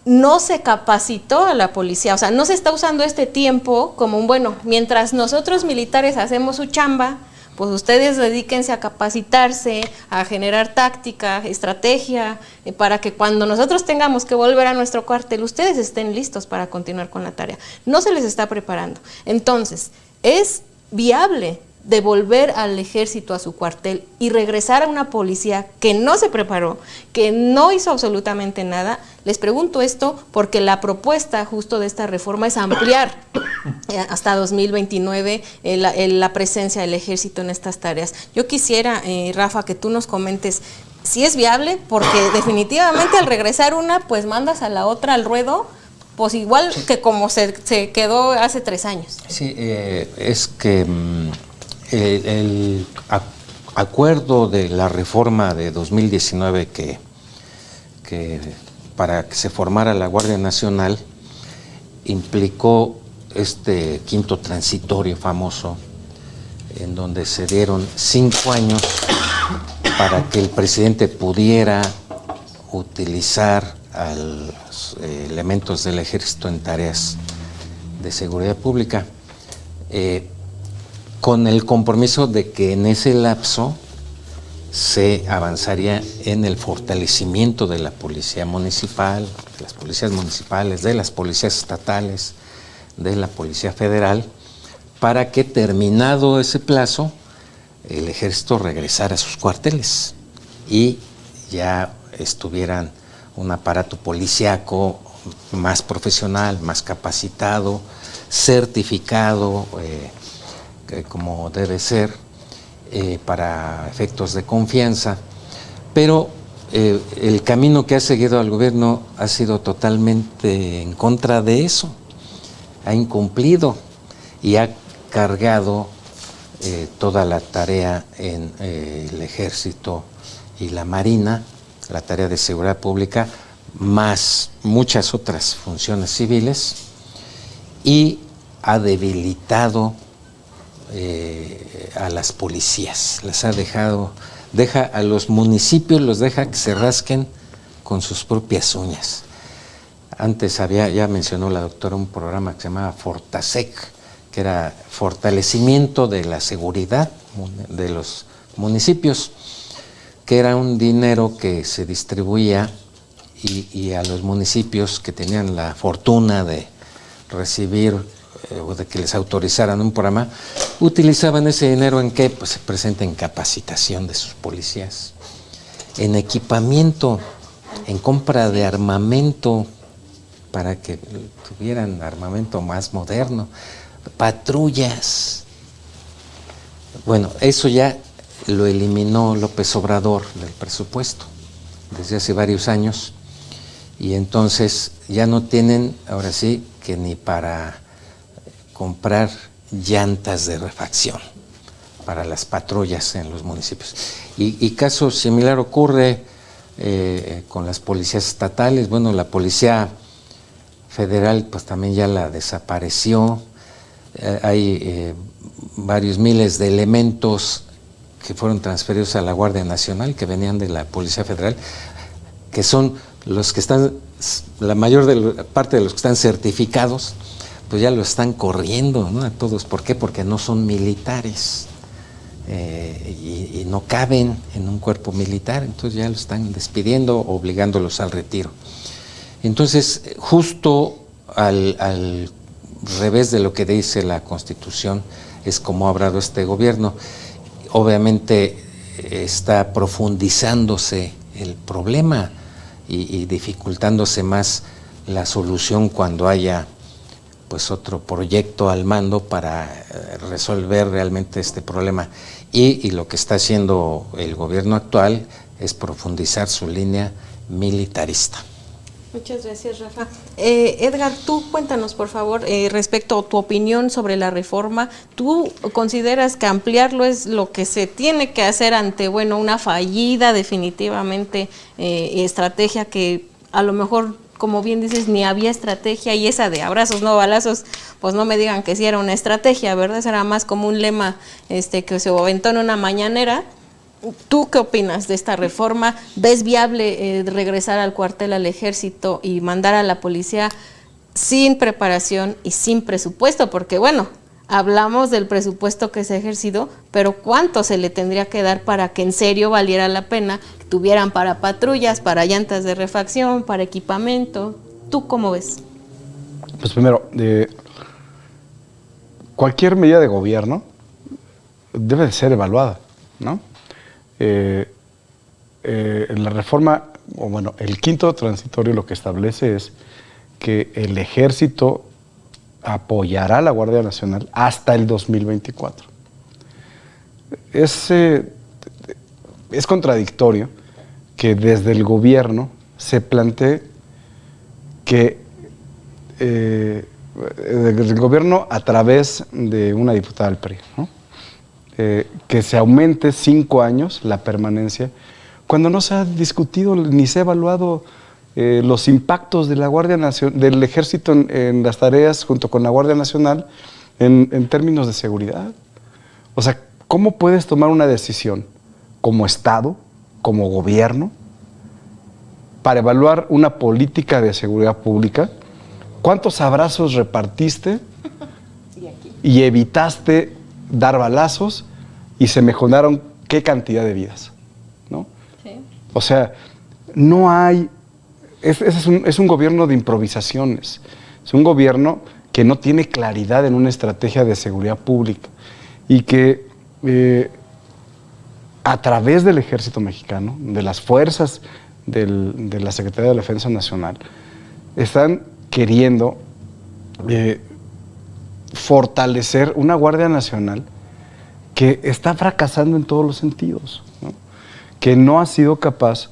no se capacitó a la policía, o sea, no se está usando este tiempo como un, bueno, mientras nosotros militares hacemos su chamba, pues ustedes dedíquense a capacitarse, a generar táctica, estrategia, para que cuando nosotros tengamos que volver a nuestro cuartel, ustedes estén listos para continuar con la tarea. No se les está preparando. Entonces, ¿es viable devolver al ejército a su cuartel y regresar a una policía que no se preparó, que no hizo absolutamente nada? Les pregunto esto porque la propuesta justo de esta reforma es ampliar hasta 2029 la presencia del ejército en estas tareas. Yo quisiera, Rafa, que tú nos comentes si es viable, porque definitivamente al regresar una, pues mandas a la otra al ruedo, pues igual que como se quedó hace 3 años. Sí, es que el acuerdo de la reforma de 2019 que para que se formara la Guardia Nacional implicó este quinto transitorio famoso, en donde se dieron 5 años para que el presidente pudiera utilizar a los elementos del ejército en tareas de seguridad pública, con el compromiso de que en ese lapso se avanzaría en el fortalecimiento de la policía municipal, de las policías municipales, de las policías estatales, de la policía federal, para que terminado ese plazo el ejército regresara a sus cuarteles y ya estuvieran un aparato policíaco más profesional, más capacitado, certificado, como debe ser, para efectos de confianza, pero el camino que ha seguido al gobierno ha sido totalmente en contra de eso, ha incumplido y ha cargado toda la tarea en el ejército y la marina, la tarea de seguridad pública, más muchas otras funciones civiles, y ha debilitado a las policías, las ha deja a los municipios, los deja que se rasquen con sus propias uñas. Antes ya mencionó la doctora un programa que se llamaba Fortasec, que era fortalecimiento de la seguridad de los municipios, que era un dinero que se distribuía y a los municipios que tenían la fortuna de recibir o de que les autorizaran un programa, utilizaban ese dinero en qué? Pues se presenta en capacitación de sus policías, en equipamiento, en compra de armamento para que tuvieran armamento más moderno, patrullas. Bueno, eso ya lo eliminó López Obrador del presupuesto desde hace varios años, y entonces ya no tienen, ahora sí, que ni para comprar llantas de refacción para las patrullas en los municipios. Y caso similar ocurre con las policías estatales. Bueno, la Policía Federal pues también ya la desapareció. Hay varios miles de elementos que fueron transferidos a la Guardia Nacional, que venían de la Policía Federal, que son los que están, la mayor parte de los que están certificados, pues ya lo están corriendo, ¿no? A todos. ¿Por qué? Porque no son militares y no caben en un cuerpo militar, entonces ya lo están despidiendo, obligándolos al retiro. Entonces, justo al revés de lo que dice la Constitución, es como ha obrado este gobierno. Obviamente está profundizándose el problema y dificultándose más la solución cuando haya pues otro proyecto al mando para resolver realmente este problema. Y lo que está haciendo el gobierno actual es profundizar su línea militarista. Muchas gracias, Rafa. Edgar, tú cuéntanos, por favor, respecto a tu opinión sobre la reforma. ¿Tú consideras que ampliarlo es lo que se tiene que hacer ante, bueno, una fallida definitivamente estrategia que a lo mejor, como bien dices, ni había estrategia, y esa de abrazos no balazos, pues no me digan que sí era una estrategia, ¿verdad? Esa era más como un lema que se aventó en una mañanera. ¿Tú qué opinas de esta reforma? ¿Ves viable regresar al cuartel, al ejército y mandar a la policía sin preparación y sin presupuesto? Porque bueno, hablamos del presupuesto que se ha ejercido, pero ¿cuánto se le tendría que dar para que en serio valiera la pena, que tuvieran para patrullas, para llantas de refacción, para equipamiento? ¿Tú cómo ves? Pues primero, cualquier medida de gobierno debe de ser evaluada, ¿no? La reforma, o bueno, el quinto transitorio lo que establece es que el ejército apoyará a la Guardia Nacional hasta el 2024. Es contradictorio que desde el gobierno se plantee que el gobierno, a través de una diputada del PRI, ¿no? Que se aumente 5 años la permanencia, cuando no se ha discutido ni se ha evaluado los impactos de la Guardia Nacional, del Ejército en las tareas junto con la Guardia Nacional en términos de seguridad. O sea, ¿cómo puedes tomar una decisión como Estado, como gobierno, para evaluar una política de seguridad pública? ¿Cuántos abrazos repartiste y evitaste dar balazos y se mejoraron qué cantidad de vidas, ¿no? Sí. O sea, no hay, es un gobierno de improvisaciones, es un gobierno que no tiene claridad en una estrategia de seguridad pública y que a través del Ejército Mexicano, de las fuerzas de la Secretaría de la Defensa Nacional, están queriendo fortalecer una Guardia Nacional que está fracasando en todos los sentidos, ¿no? Que no ha sido capaz,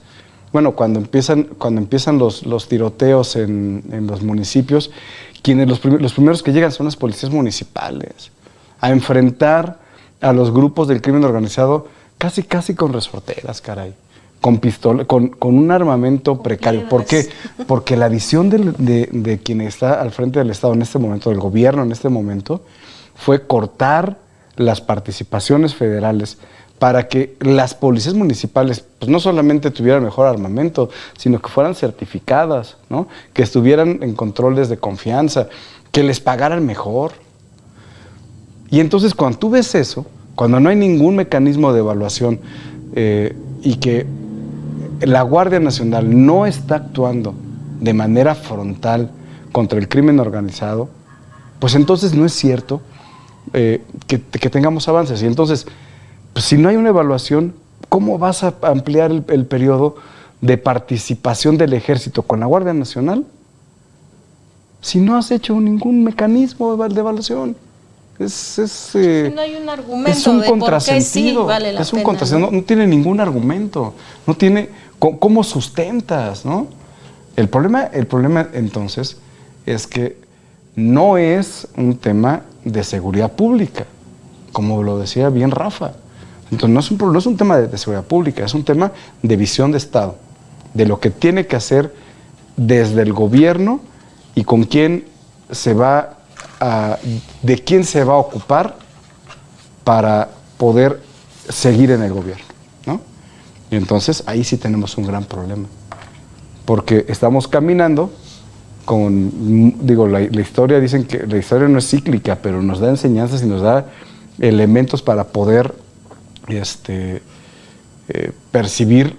bueno, cuando empiezan los tiroteos en los municipios, los primeros que llegan son las policías municipales, a enfrentar a los grupos del crimen organizado casi con resorteras, caray, con pistola, con un armamento precario. ¿Por qué? Porque la visión de quien está al frente del Estado en este momento, del gobierno en este momento, fue cortar las participaciones federales para que las policías municipales pues no solamente tuvieran mejor armamento, sino que fueran certificadas, ¿no? Que estuvieran en controles de confianza, que les pagaran mejor. Y entonces cuando tú ves eso, cuando no hay ningún mecanismo de evaluación y que la Guardia Nacional no está actuando de manera frontal contra el crimen organizado, pues entonces no es cierto que tengamos avances. Y entonces, pues, si no hay una evaluación, ¿cómo vas a ampliar el periodo de participación del Ejército con la Guardia Nacional si no has hecho ningún mecanismo de evaluación? Si no hay un argumento es un de por qué contrasentido, sí vale la es un pena, contrasentido, ¿no? no tiene ningún argumento, no tiene cómo sustentas, ¿no? El problema entonces es que no es un tema de seguridad pública, como lo decía bien Rafa. Entonces no es un tema de seguridad pública, es un tema de visión de Estado, de lo que tiene que hacer desde el gobierno y con quién de quién se va a ocupar para poder seguir en el gobierno, ¿no? Y entonces ahí sí tenemos un gran problema, porque estamos caminando la historia, dicen que la historia no es cíclica, pero nos da enseñanzas y nos da elementos para poder percibir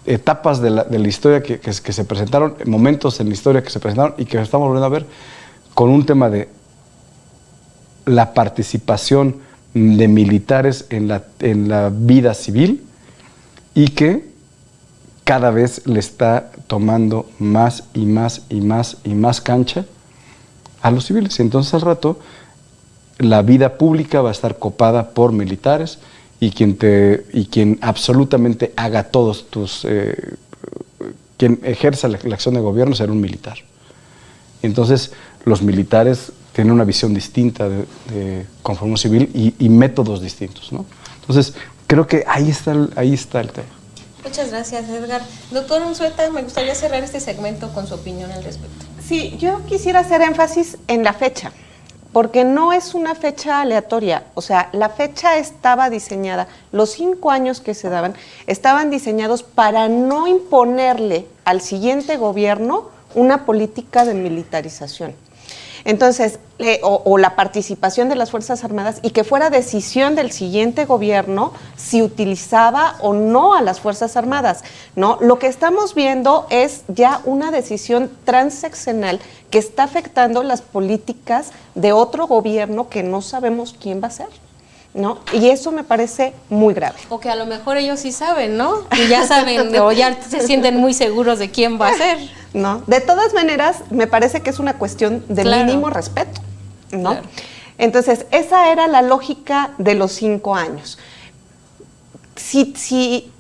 etapas de la historia que se presentaron, momentos en la historia que se presentaron y que estamos volviendo a ver con un tema de la participación de militares en la vida civil, y que cada vez le está tomando más y más y más y más cancha a los civiles. Y entonces al rato la vida pública va a estar copada por militares, y quien absolutamente haga todos quien ejerza la acción de gobierno será un militar. Entonces los militares tienen una visión distinta de conforme civil y métodos distintos, ¿no? Entonces creo que ahí está el tema. Muchas gracias, Edgar. Doctor Unzueta, me gustaría cerrar este segmento con su opinión al respecto. Sí, yo quisiera hacer énfasis en la fecha, porque no es una fecha aleatoria. O sea, la fecha estaba diseñada, los 5 años que se daban estaban diseñados para no imponerle al siguiente gobierno una política de militarización. Entonces, o la participación de las Fuerzas Armadas, y que fuera decisión del siguiente gobierno si utilizaba o no a las Fuerzas Armadas, ¿no? Lo que estamos viendo es ya una decisión transeccional que está afectando las políticas de otro gobierno que no sabemos quién va a ser, ¿no? Y eso me parece muy grave. O que a lo mejor ellos sí saben, ¿no? Y ya saben, o ya se sienten muy seguros de quién va a ser. ¿No? De todas maneras, me parece que es una cuestión de mínimo respeto, ¿no? Claro. Entonces, esa era la lógica de los 5 años. Si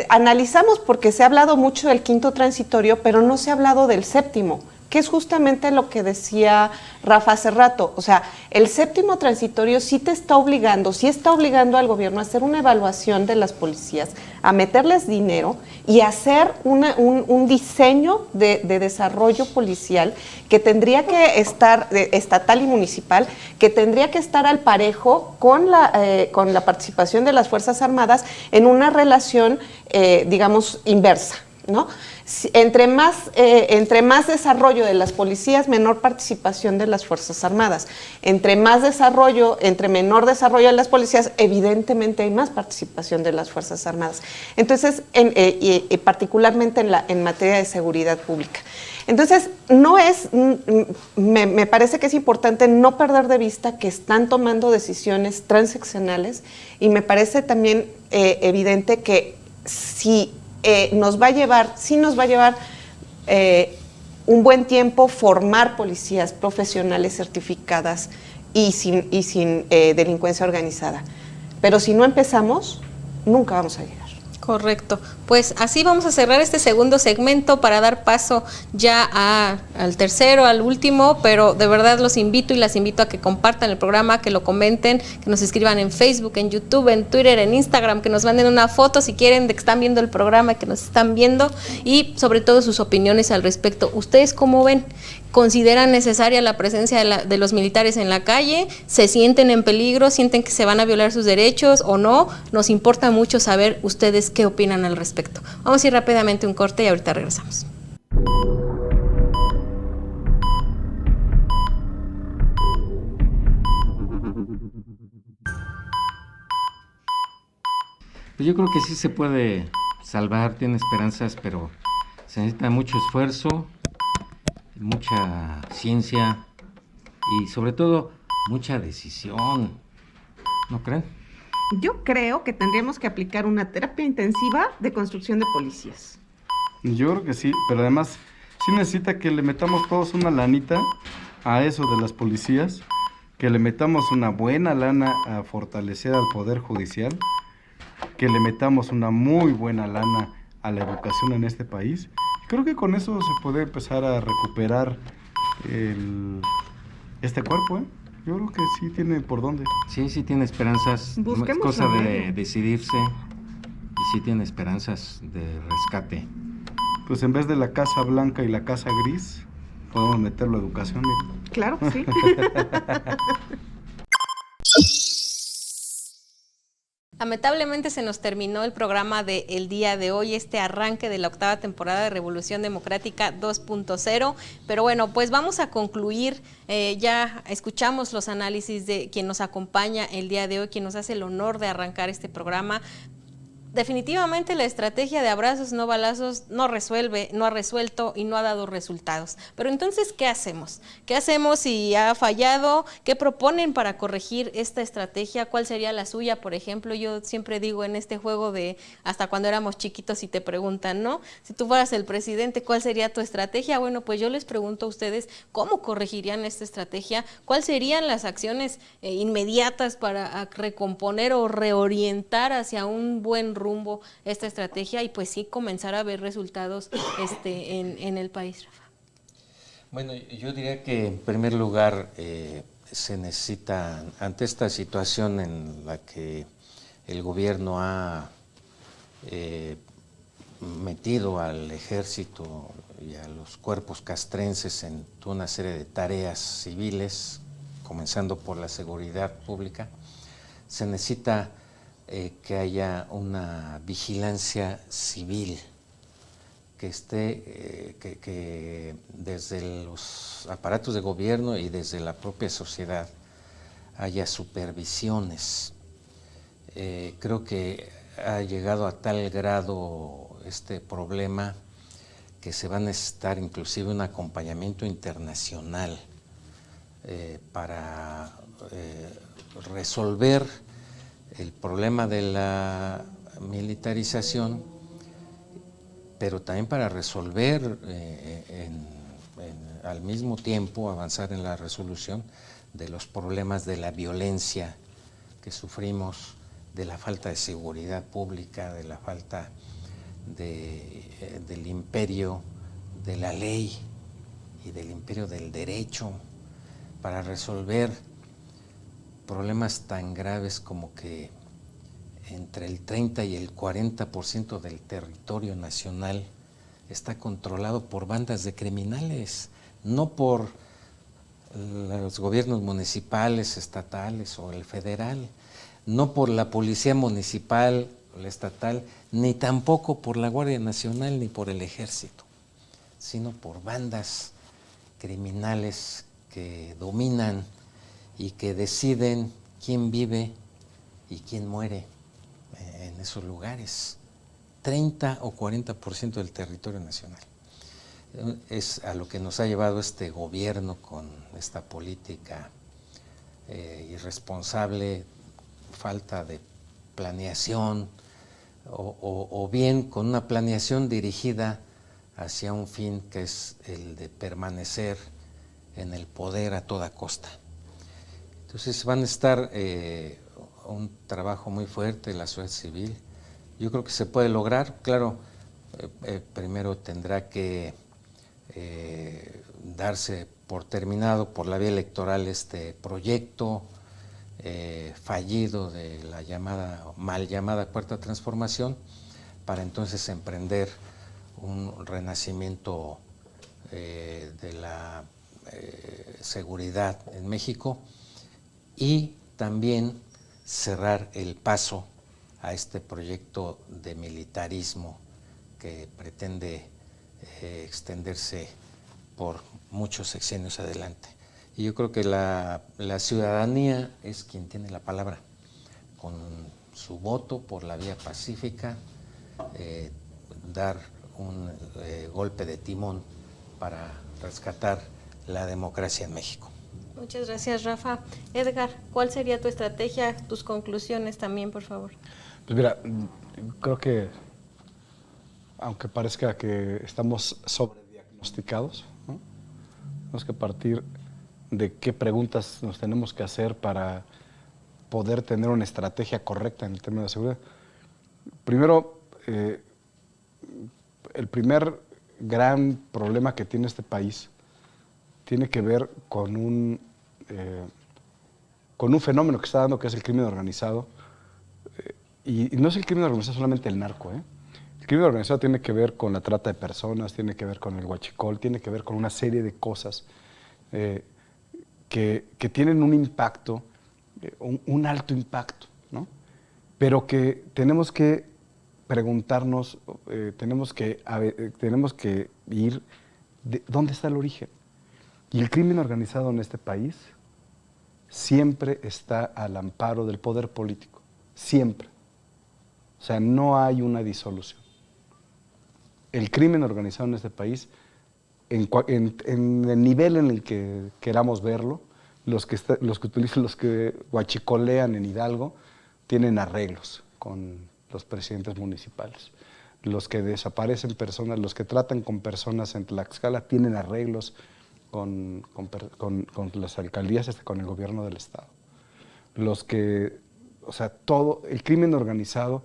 analizamos, porque se ha hablado mucho del 5º transitorio, pero no se ha hablado del 7º, que es justamente lo que decía Rafa hace rato. O sea, el 7º transitorio sí está obligando al gobierno a hacer una evaluación de las policías, a meterles dinero y a hacer un diseño de desarrollo policial que tendría que estar, estatal y municipal, que tendría que estar al parejo con la participación de las Fuerzas Armadas en una relación, digamos, inversa, ¿no? Entre más desarrollo de las policías, menor participación de las Fuerzas Armadas. Entre menor desarrollo de las policías, evidentemente hay más participación de las Fuerzas Armadas. Entonces, particularmente en materia de seguridad pública. Entonces, me parece que es importante no perder de vista que están tomando decisiones transeccionales, y me parece también evidente que sí nos va a llevar un buen tiempo formar policías profesionales certificadas y sin delincuencia organizada. Pero si no empezamos, nunca vamos a llegar. Correcto. Pues así vamos a cerrar este segundo segmento para dar paso ya al tercero, al último, pero de verdad los invito y las invito a que compartan el programa, que lo comenten, que nos escriban en Facebook, en YouTube, en Twitter, en Instagram, que nos manden una foto si quieren de que están viendo el programa, que nos están viendo, y sobre todo sus opiniones al respecto. ¿Ustedes cómo ven? ¿Consideran necesaria la presencia de los militares en la calle? ¿Se sienten en peligro? ¿Sienten que se van a violar sus derechos o no? Nos importa mucho saber ustedes qué opinan al respecto. Vamos a ir rápidamente a un corte y ahorita regresamos. Pues yo creo que sí se puede salvar, tiene esperanzas, pero se necesita mucho esfuerzo, mucha ciencia y sobre todo mucha decisión, ¿no creen? Yo creo que tendríamos que aplicar una terapia intensiva de construcción de policías. Yo creo que sí, pero además sí necesita que le metamos todos una lanita a eso de las policías, que le metamos una buena lana a fortalecer al Poder Judicial, que le metamos una muy buena lana a la educación en este país. Creo que con eso se puede empezar a recuperar este cuerpo, ¿eh? Yo creo que sí tiene por dónde. Sí, sí tiene esperanzas, es Busquemos cosa de saberlo. decidirse, y sí tiene esperanzas de rescate. Pues en vez de la Casa Blanca y la Casa Gris, podemos meterlo a educación. Mira. Claro que sí. Lamentablemente se nos terminó el programa del día de hoy, este arranque de la 8ª temporada de Revolución Democrática 2.0, pero bueno, pues vamos a concluir, ya escuchamos los análisis de quien nos acompaña el día de hoy, quien nos hace el honor de arrancar este programa. Definitivamente la estrategia de abrazos no balazos no resuelve, no ha resuelto y no ha dado resultados. Pero entonces, ¿qué hacemos? ¿Qué hacemos si ha fallado? ¿Qué proponen para corregir esta estrategia? ¿Cuál sería la suya? Por ejemplo, yo siempre digo en este juego de hasta cuando éramos chiquitos y te preguntan, ¿no? Si tú fueras el presidente, ¿cuál sería tu estrategia? Bueno, pues yo les pregunto a ustedes, ¿cómo corregirían esta estrategia? ¿Cuáles serían las acciones inmediatas para recomponer o reorientar hacia un buen rumbo esta estrategia y pues sí comenzar a ver resultados en el país, Rafa? Bueno, yo diría que en primer lugar se necesita, ante esta situación en la que el gobierno ha metido al ejército y a los cuerpos castrenses en toda una serie de tareas civiles, comenzando por la seguridad pública, se necesita que haya una vigilancia civil, que esté, que desde los aparatos de gobierno y desde la propia sociedad haya supervisiones. Creo que ha llegado a tal grado este problema que se va a necesitar inclusive un acompañamiento internacional para resolver el problema de la militarización, pero también para resolver al mismo tiempo avanzar en la resolución de los problemas de la violencia que sufrimos, de la falta de seguridad pública, de la falta del imperio de la ley y del imperio del derecho, para resolver problemas tan graves como que entre el 30 y el 40% del territorio nacional está controlado por bandas de criminales, no por los gobiernos municipales, estatales o el federal, no por la policía municipal o la estatal, ni tampoco por la Guardia Nacional ni por el Ejército, sino por bandas criminales que dominan y que deciden quién vive y quién muere en esos lugares. 30 o 40% del territorio nacional. Es a lo que nos ha llevado este gobierno con esta política irresponsable, falta de planeación, o bien con una planeación dirigida hacia un fin que es el de permanecer en el poder a toda costa. Entonces van a estar un trabajo muy fuerte en la sociedad civil. Yo creo que se puede lograr, claro, primero tendrá que darse por terminado por la vía electoral este proyecto fallido de la mal llamada Cuarta Transformación, para entonces emprender un renacimiento de la seguridad en México y también cerrar el paso a este proyecto de militarismo que pretende extenderse por muchos sexenios adelante. Y yo creo que la ciudadanía es quien tiene la palabra, con su voto por la vía pacífica, dar un golpe de timón para rescatar la democracia en México. Muchas gracias, Rafa. Edgar, ¿cuál sería tu estrategia, tus conclusiones también, por favor? Pues mira, creo que, aunque parezca que estamos sobrediagnosticados, ¿no? Tenemos que partir de qué preguntas nos tenemos que hacer para poder tener una estrategia correcta en el tema de seguridad. Primero, el primer gran problema que tiene este país tiene que ver con un fenómeno que está dando, que es el crimen organizado. Y no es el crimen organizado solamente el narco. El crimen organizado tiene que ver con la trata de personas, tiene que ver con el huachicol, tiene que ver con una serie de cosas que tienen un impacto, un alto impacto, ¿no? Pero que tenemos que preguntarnos, tenemos que ir de dónde está el origen. Y el crimen organizado en este país siempre está al amparo del poder político, siempre. O sea, no hay una disolución. El crimen organizado en este país, en el nivel en el que queramos verlo, los que huachicolean en Hidalgo tienen arreglos con los presidentes municipales. Los que desaparecen personas, los que tratan con personas en Tlaxcala tienen arreglos con las alcaldías, con el gobierno del estado. Todo el crimen organizado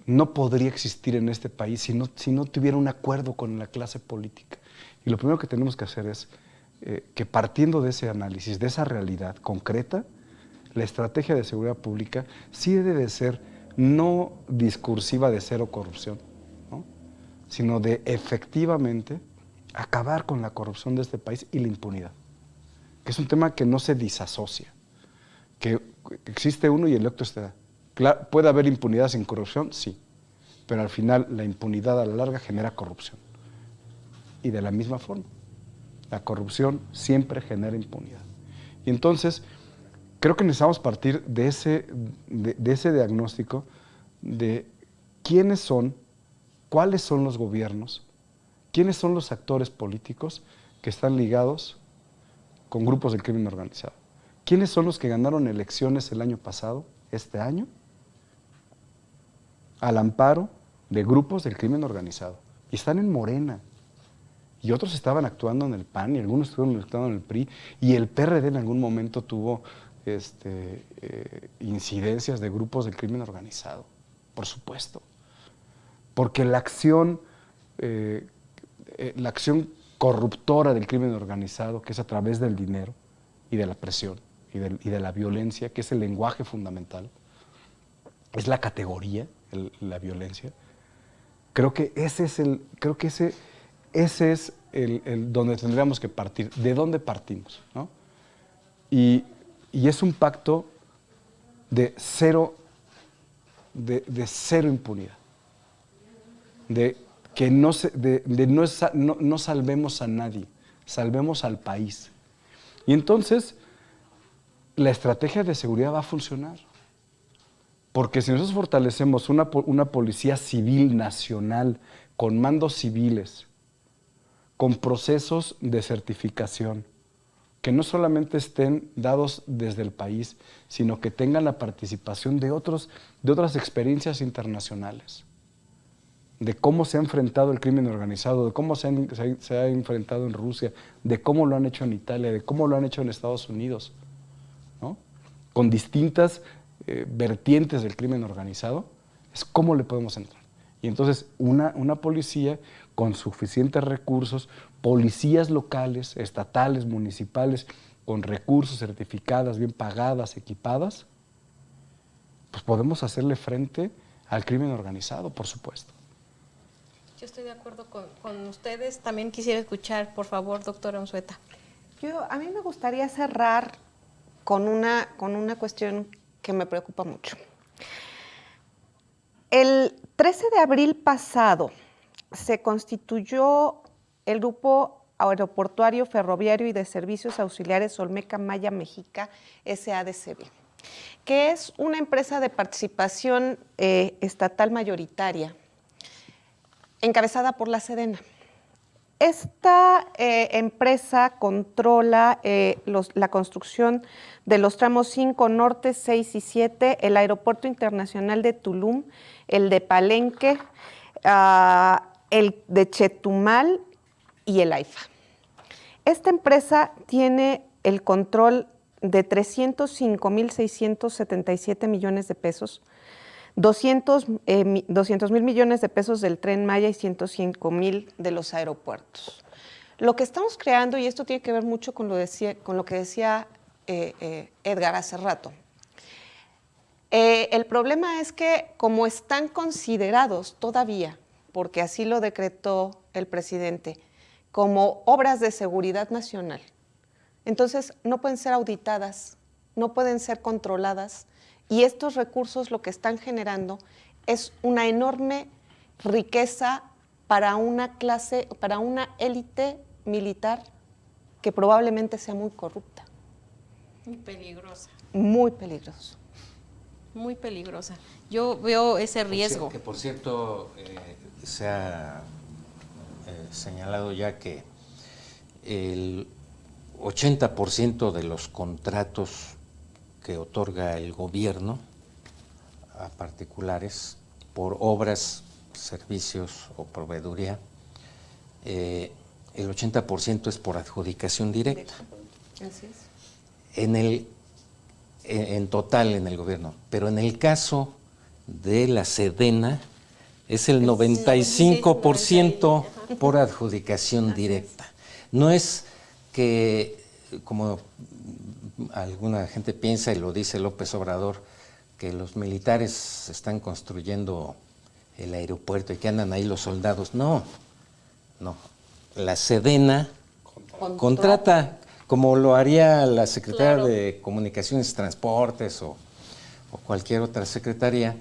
no podría existir en este país si no tuviera un acuerdo con la clase política. Y lo primero que tenemos que hacer es que, partiendo de ese análisis, de esa realidad concreta, la estrategia de seguridad pública sí debe ser no discursiva de cero corrupción, ¿no? Sino de efectivamente acabar con la corrupción de este país y la impunidad, que es un tema que no se disasocia, que existe uno y el otro está. Claro, ¿puede haber impunidad sin corrupción? Sí, pero al final la impunidad a la larga genera corrupción. Y de la misma forma, la corrupción siempre genera impunidad. Y entonces, creo que necesitamos partir de ese diagnóstico de quiénes son, cuáles son los gobiernos, quiénes son los actores políticos que están ligados con grupos del crimen organizado. ¿Quiénes son los que ganaron elecciones el año pasado, este año, al amparo de grupos del crimen organizado? Y están en Morena. Y otros estaban actuando en el PAN, y algunos estuvieron actuando en el PRI, y el PRD en algún momento tuvo incidencias de grupos del crimen organizado, por supuesto. Porque la acción corruptora del crimen organizado, que es a través del dinero y de la presión y de la violencia, que es el lenguaje fundamental, es la categoría, la violencia. Creo que ese es el donde tendríamos que partir. ¿De dónde partimos? ¿No? Y es un pacto de cero impunidad. De que no salvemos a nadie, salvemos al país. Y entonces la estrategia de seguridad va a funcionar. Porque si nosotros fortalecemos una policía civil nacional con mandos civiles, con procesos de certificación, que no solamente estén dados desde el país, sino que tengan la participación de otras experiencias internacionales, de cómo se ha enfrentado el crimen organizado, de cómo se ha enfrentado en Rusia, de cómo lo han hecho en Italia, de cómo lo han hecho en Estados Unidos, ¿no? Con distintas vertientes del crimen organizado, es cómo le podemos entrar. Y entonces una policía con suficientes recursos, policías locales, estatales, municipales, con recursos, certificadas, bien pagadas, equipadas, pues podemos hacerle frente al crimen organizado, por supuesto. Yo estoy de acuerdo con ustedes. También quisiera escuchar, por favor, doctora Unzueta. A mí me gustaría cerrar con una cuestión que me preocupa mucho. El 13 de abril pasado se constituyó el Grupo Aeroportuario, Ferroviario y de Servicios Auxiliares Olmeca Maya Mexica SADCB, que es una empresa de participación estatal mayoritaria, encabezada por la Sedena. Esta empresa controla la construcción de los tramos 5 Norte, 6 y 7, el Aeropuerto Internacional de Tulum, el de Palenque, el de Chetumal y el AIFA. Esta empresa tiene el control de 305,677 millones de pesos, 200,000 millones de pesos del Tren Maya y 105,000 de los aeropuertos. Lo que estamos creando, y esto tiene que ver mucho con lo que decía Edgar hace rato, el problema es que como están considerados todavía, porque así lo decretó el presidente, como obras de seguridad nacional, entonces no pueden ser auditadas, no pueden ser controladas, y estos recursos lo que están generando es una enorme riqueza para una clase, para una élite militar que probablemente sea muy corrupta. Muy peligrosa. Muy peligroso. Muy peligrosa. Yo veo ese riesgo. Que por cierto, se ha señalado ya que el 80% de los contratos que otorga el gobierno a particulares por obras, servicios o proveeduría, el 80% es por adjudicación directa. Así es. En total en el gobierno, pero en el caso de la Sedena es el 95% por adjudicación directa. No es que, como alguna gente piensa y lo dice López Obrador, que los militares están construyendo el aeropuerto y que andan ahí los soldados. No. La Sedena contrata, como lo haría la Secretaría de Comunicaciones y Transportes o cualquier otra secretaría,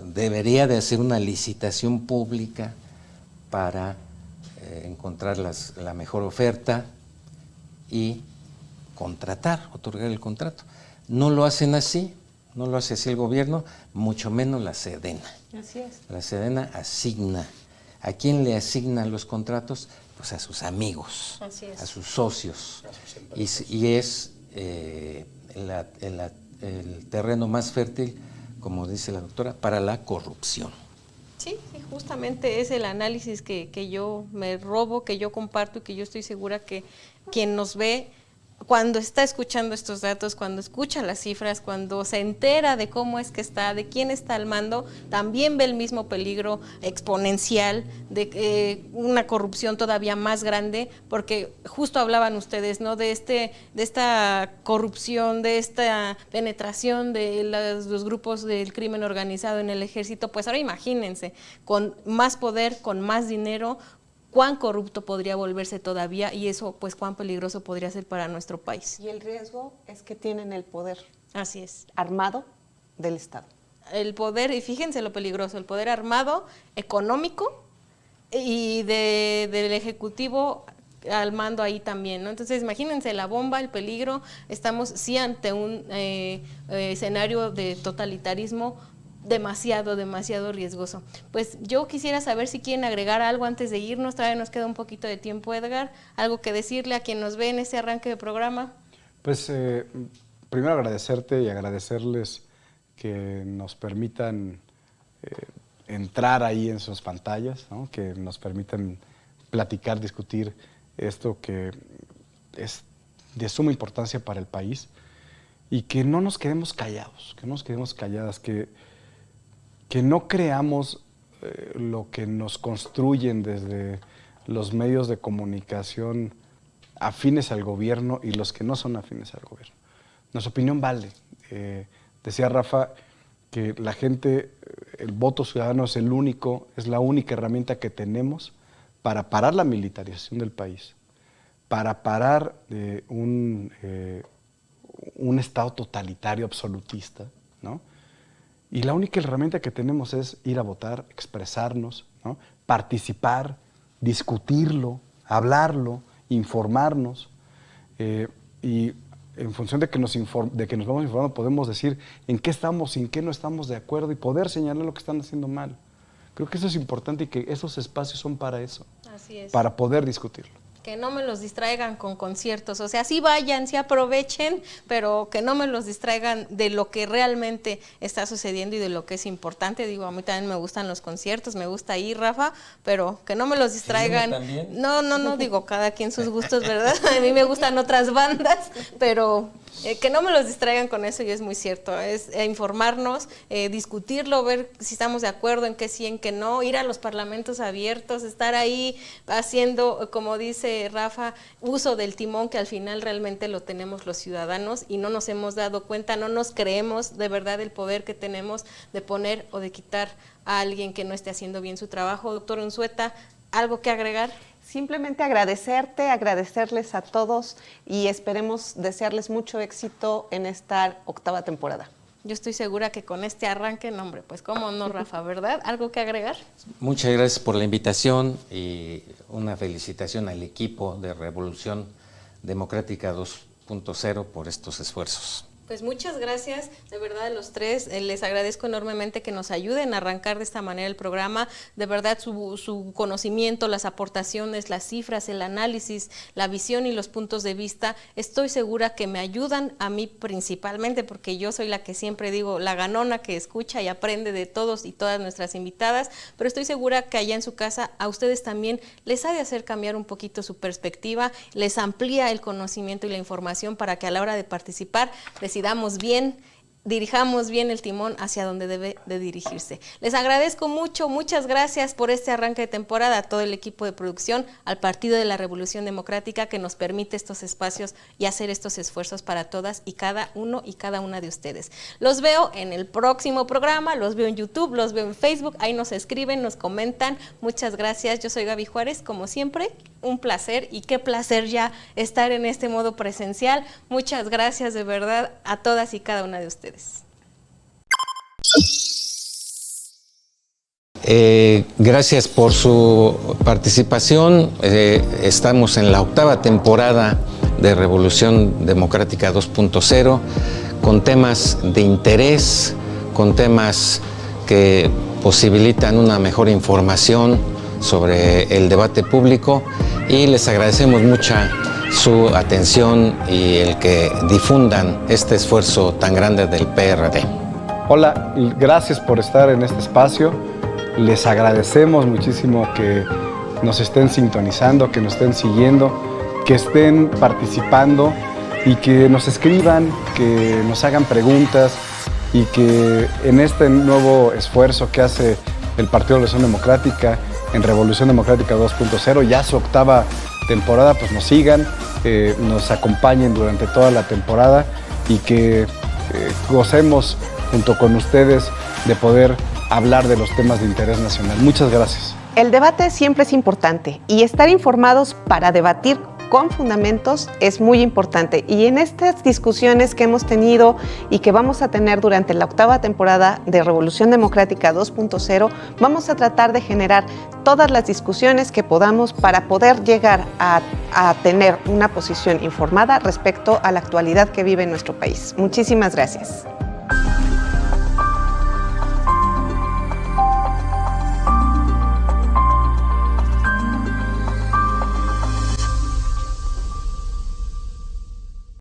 debería de hacer una licitación pública para encontrar la mejor oferta y otorgar el contrato. No lo hacen así, no lo hace así el gobierno, mucho menos la Sedena. Así es. La Sedena asigna. ¿A quién le asignan los contratos? Pues a sus amigos, Así es. a sus socios. Y es el terreno más fértil, como dice la doctora, para la corrupción. Sí, justamente es el análisis que yo me robo, que yo comparto y que yo estoy segura que quien nos ve, cuando está escuchando estos datos, cuando escucha las cifras, cuando se entera de cómo es que está, de quién está al mando, también ve el mismo peligro exponencial de una corrupción todavía más grande, porque justo hablaban ustedes, ¿no? De esta corrupción, de esta penetración de los grupos del crimen organizado en el ejército. Pues ahora imagínense, con más poder, con más dinero, cuán corrupto podría volverse todavía, y eso pues cuán peligroso podría ser para nuestro país. Y el riesgo es que tienen el poder Así es. armado del Estado. El poder, y fíjense lo peligroso, el poder armado, económico y del Ejecutivo al mando ahí también, ¿no? Entonces imagínense la bomba, el peligro. Estamos sí ante un escenario de totalitarismo demasiado riesgoso. Pues yo quisiera saber si quieren agregar algo antes de irnos. Todavía nos queda un poquito de tiempo, Edgar. Algo que decirle a quien nos ve en este arranque de programa. Pues primero agradecerte y agradecerles que nos permitan entrar ahí en sus pantallas, ¿no? Que nos permitan platicar, discutir esto que es de suma importancia para el país, y que no nos quedemos callados, que no nos quedemos calladas, que no creamos lo que nos construyen desde los medios de comunicación afines al gobierno y los que no son afines al gobierno. Nuestra opinión vale. Decía Rafa que la gente, el voto ciudadano es la única herramienta que tenemos para parar la militarización del país, para parar un Estado totalitario absolutista, ¿no? Y la única herramienta que tenemos es ir a votar, expresarnos, ¿no? Participar, discutirlo, hablarlo, informarnos. Y en función de que nos vamos informando, podemos decir en qué estamos y en qué no estamos de acuerdo y poder señalar lo que están haciendo mal. Creo que eso es importante y que esos espacios son para eso, Así es. para poder discutirlo. Que no me los distraigan con conciertos, o sea, sí vayan, sí aprovechen, pero que no me los distraigan de lo que realmente está sucediendo y de lo que es importante. Digo, a mí también me gustan los conciertos, me gusta ir, Rafa, pero que no me los distraigan. No, digo, cada quien sus gustos, ¿verdad? A mí me gustan otras bandas, pero que no me los distraigan con eso, y es muy cierto, es informarnos, discutirlo, ver si estamos de acuerdo en qué sí, en qué no, ir a los parlamentos abiertos, estar ahí haciendo, como dice Rafa, uso del timón, que al final realmente lo tenemos los ciudadanos y no nos hemos dado cuenta, no nos creemos de verdad el poder que tenemos de poner o de quitar a alguien que no esté haciendo bien su trabajo. Doctor Unzueta, ¿algo que agregar? Simplemente agradecerles a todos y esperemos desearles mucho éxito en esta 8ª temporada. Yo estoy segura que con este arranque, no, hombre, pues cómo no, Rafa, ¿verdad? ¿Algo que agregar? Muchas gracias por la invitación y una felicitación al equipo de Revolución Democrática 2.0 por estos esfuerzos. Pues muchas gracias, de verdad, a los tres. Les agradezco enormemente que nos ayuden a arrancar de esta manera el programa. De verdad, su conocimiento, las aportaciones, las cifras, el análisis, la visión y los puntos de vista, estoy segura que me ayudan a mí principalmente, porque yo soy la que siempre digo, la ganona que escucha y aprende de todos y todas nuestras invitadas, pero estoy segura que allá en su casa a ustedes también les ha de hacer cambiar un poquito su perspectiva, les amplía el conocimiento y la información para que a la hora de participar decidamos bien, dirijamos bien el timón hacia donde debe de dirigirse. Les agradezco mucho, muchas gracias por este arranque de temporada, a todo el equipo de producción, al Partido de la Revolución Democrática que nos permite estos espacios y hacer estos esfuerzos para todas y cada uno y cada una de ustedes. Los veo en el próximo programa, los veo en YouTube, los veo en Facebook, ahí nos escriben, nos comentan. Muchas gracias, yo soy Gaby Juárez, como siempre, un placer, y qué placer ya estar en este modo presencial. Muchas gracias de verdad a todas y cada una de ustedes. Gracias por su participación. Estamos en la 8ª temporada de Revolución Democrática 2.0 con temas de interés, con temas que posibilitan una mejor información sobre el debate público, y les agradecemos mucho su atención y el que difundan este esfuerzo tan grande del PRD. Hola, gracias por estar en este espacio. Les agradecemos muchísimo que nos estén sintonizando, que nos estén siguiendo, que estén participando y que nos escriban, que nos hagan preguntas, y que en este nuevo esfuerzo que hace el Partido de la Revolución Democrática en Revolución Democrática 2.0, ya su 8ª temporada, pues nos sigan, nos acompañen durante toda la temporada y que gocemos junto con ustedes de poder hablar de los temas de interés nacional. Muchas gracias. El debate siempre es importante y estar informados para debatir con fundamentos es muy importante, y en estas discusiones que hemos tenido y que vamos a tener durante la 8ª temporada de Revolución Democrática 2.0, vamos a tratar de generar todas las discusiones que podamos para poder llegar a tener una posición informada respecto a la actualidad que vive nuestro país. Muchísimas gracias.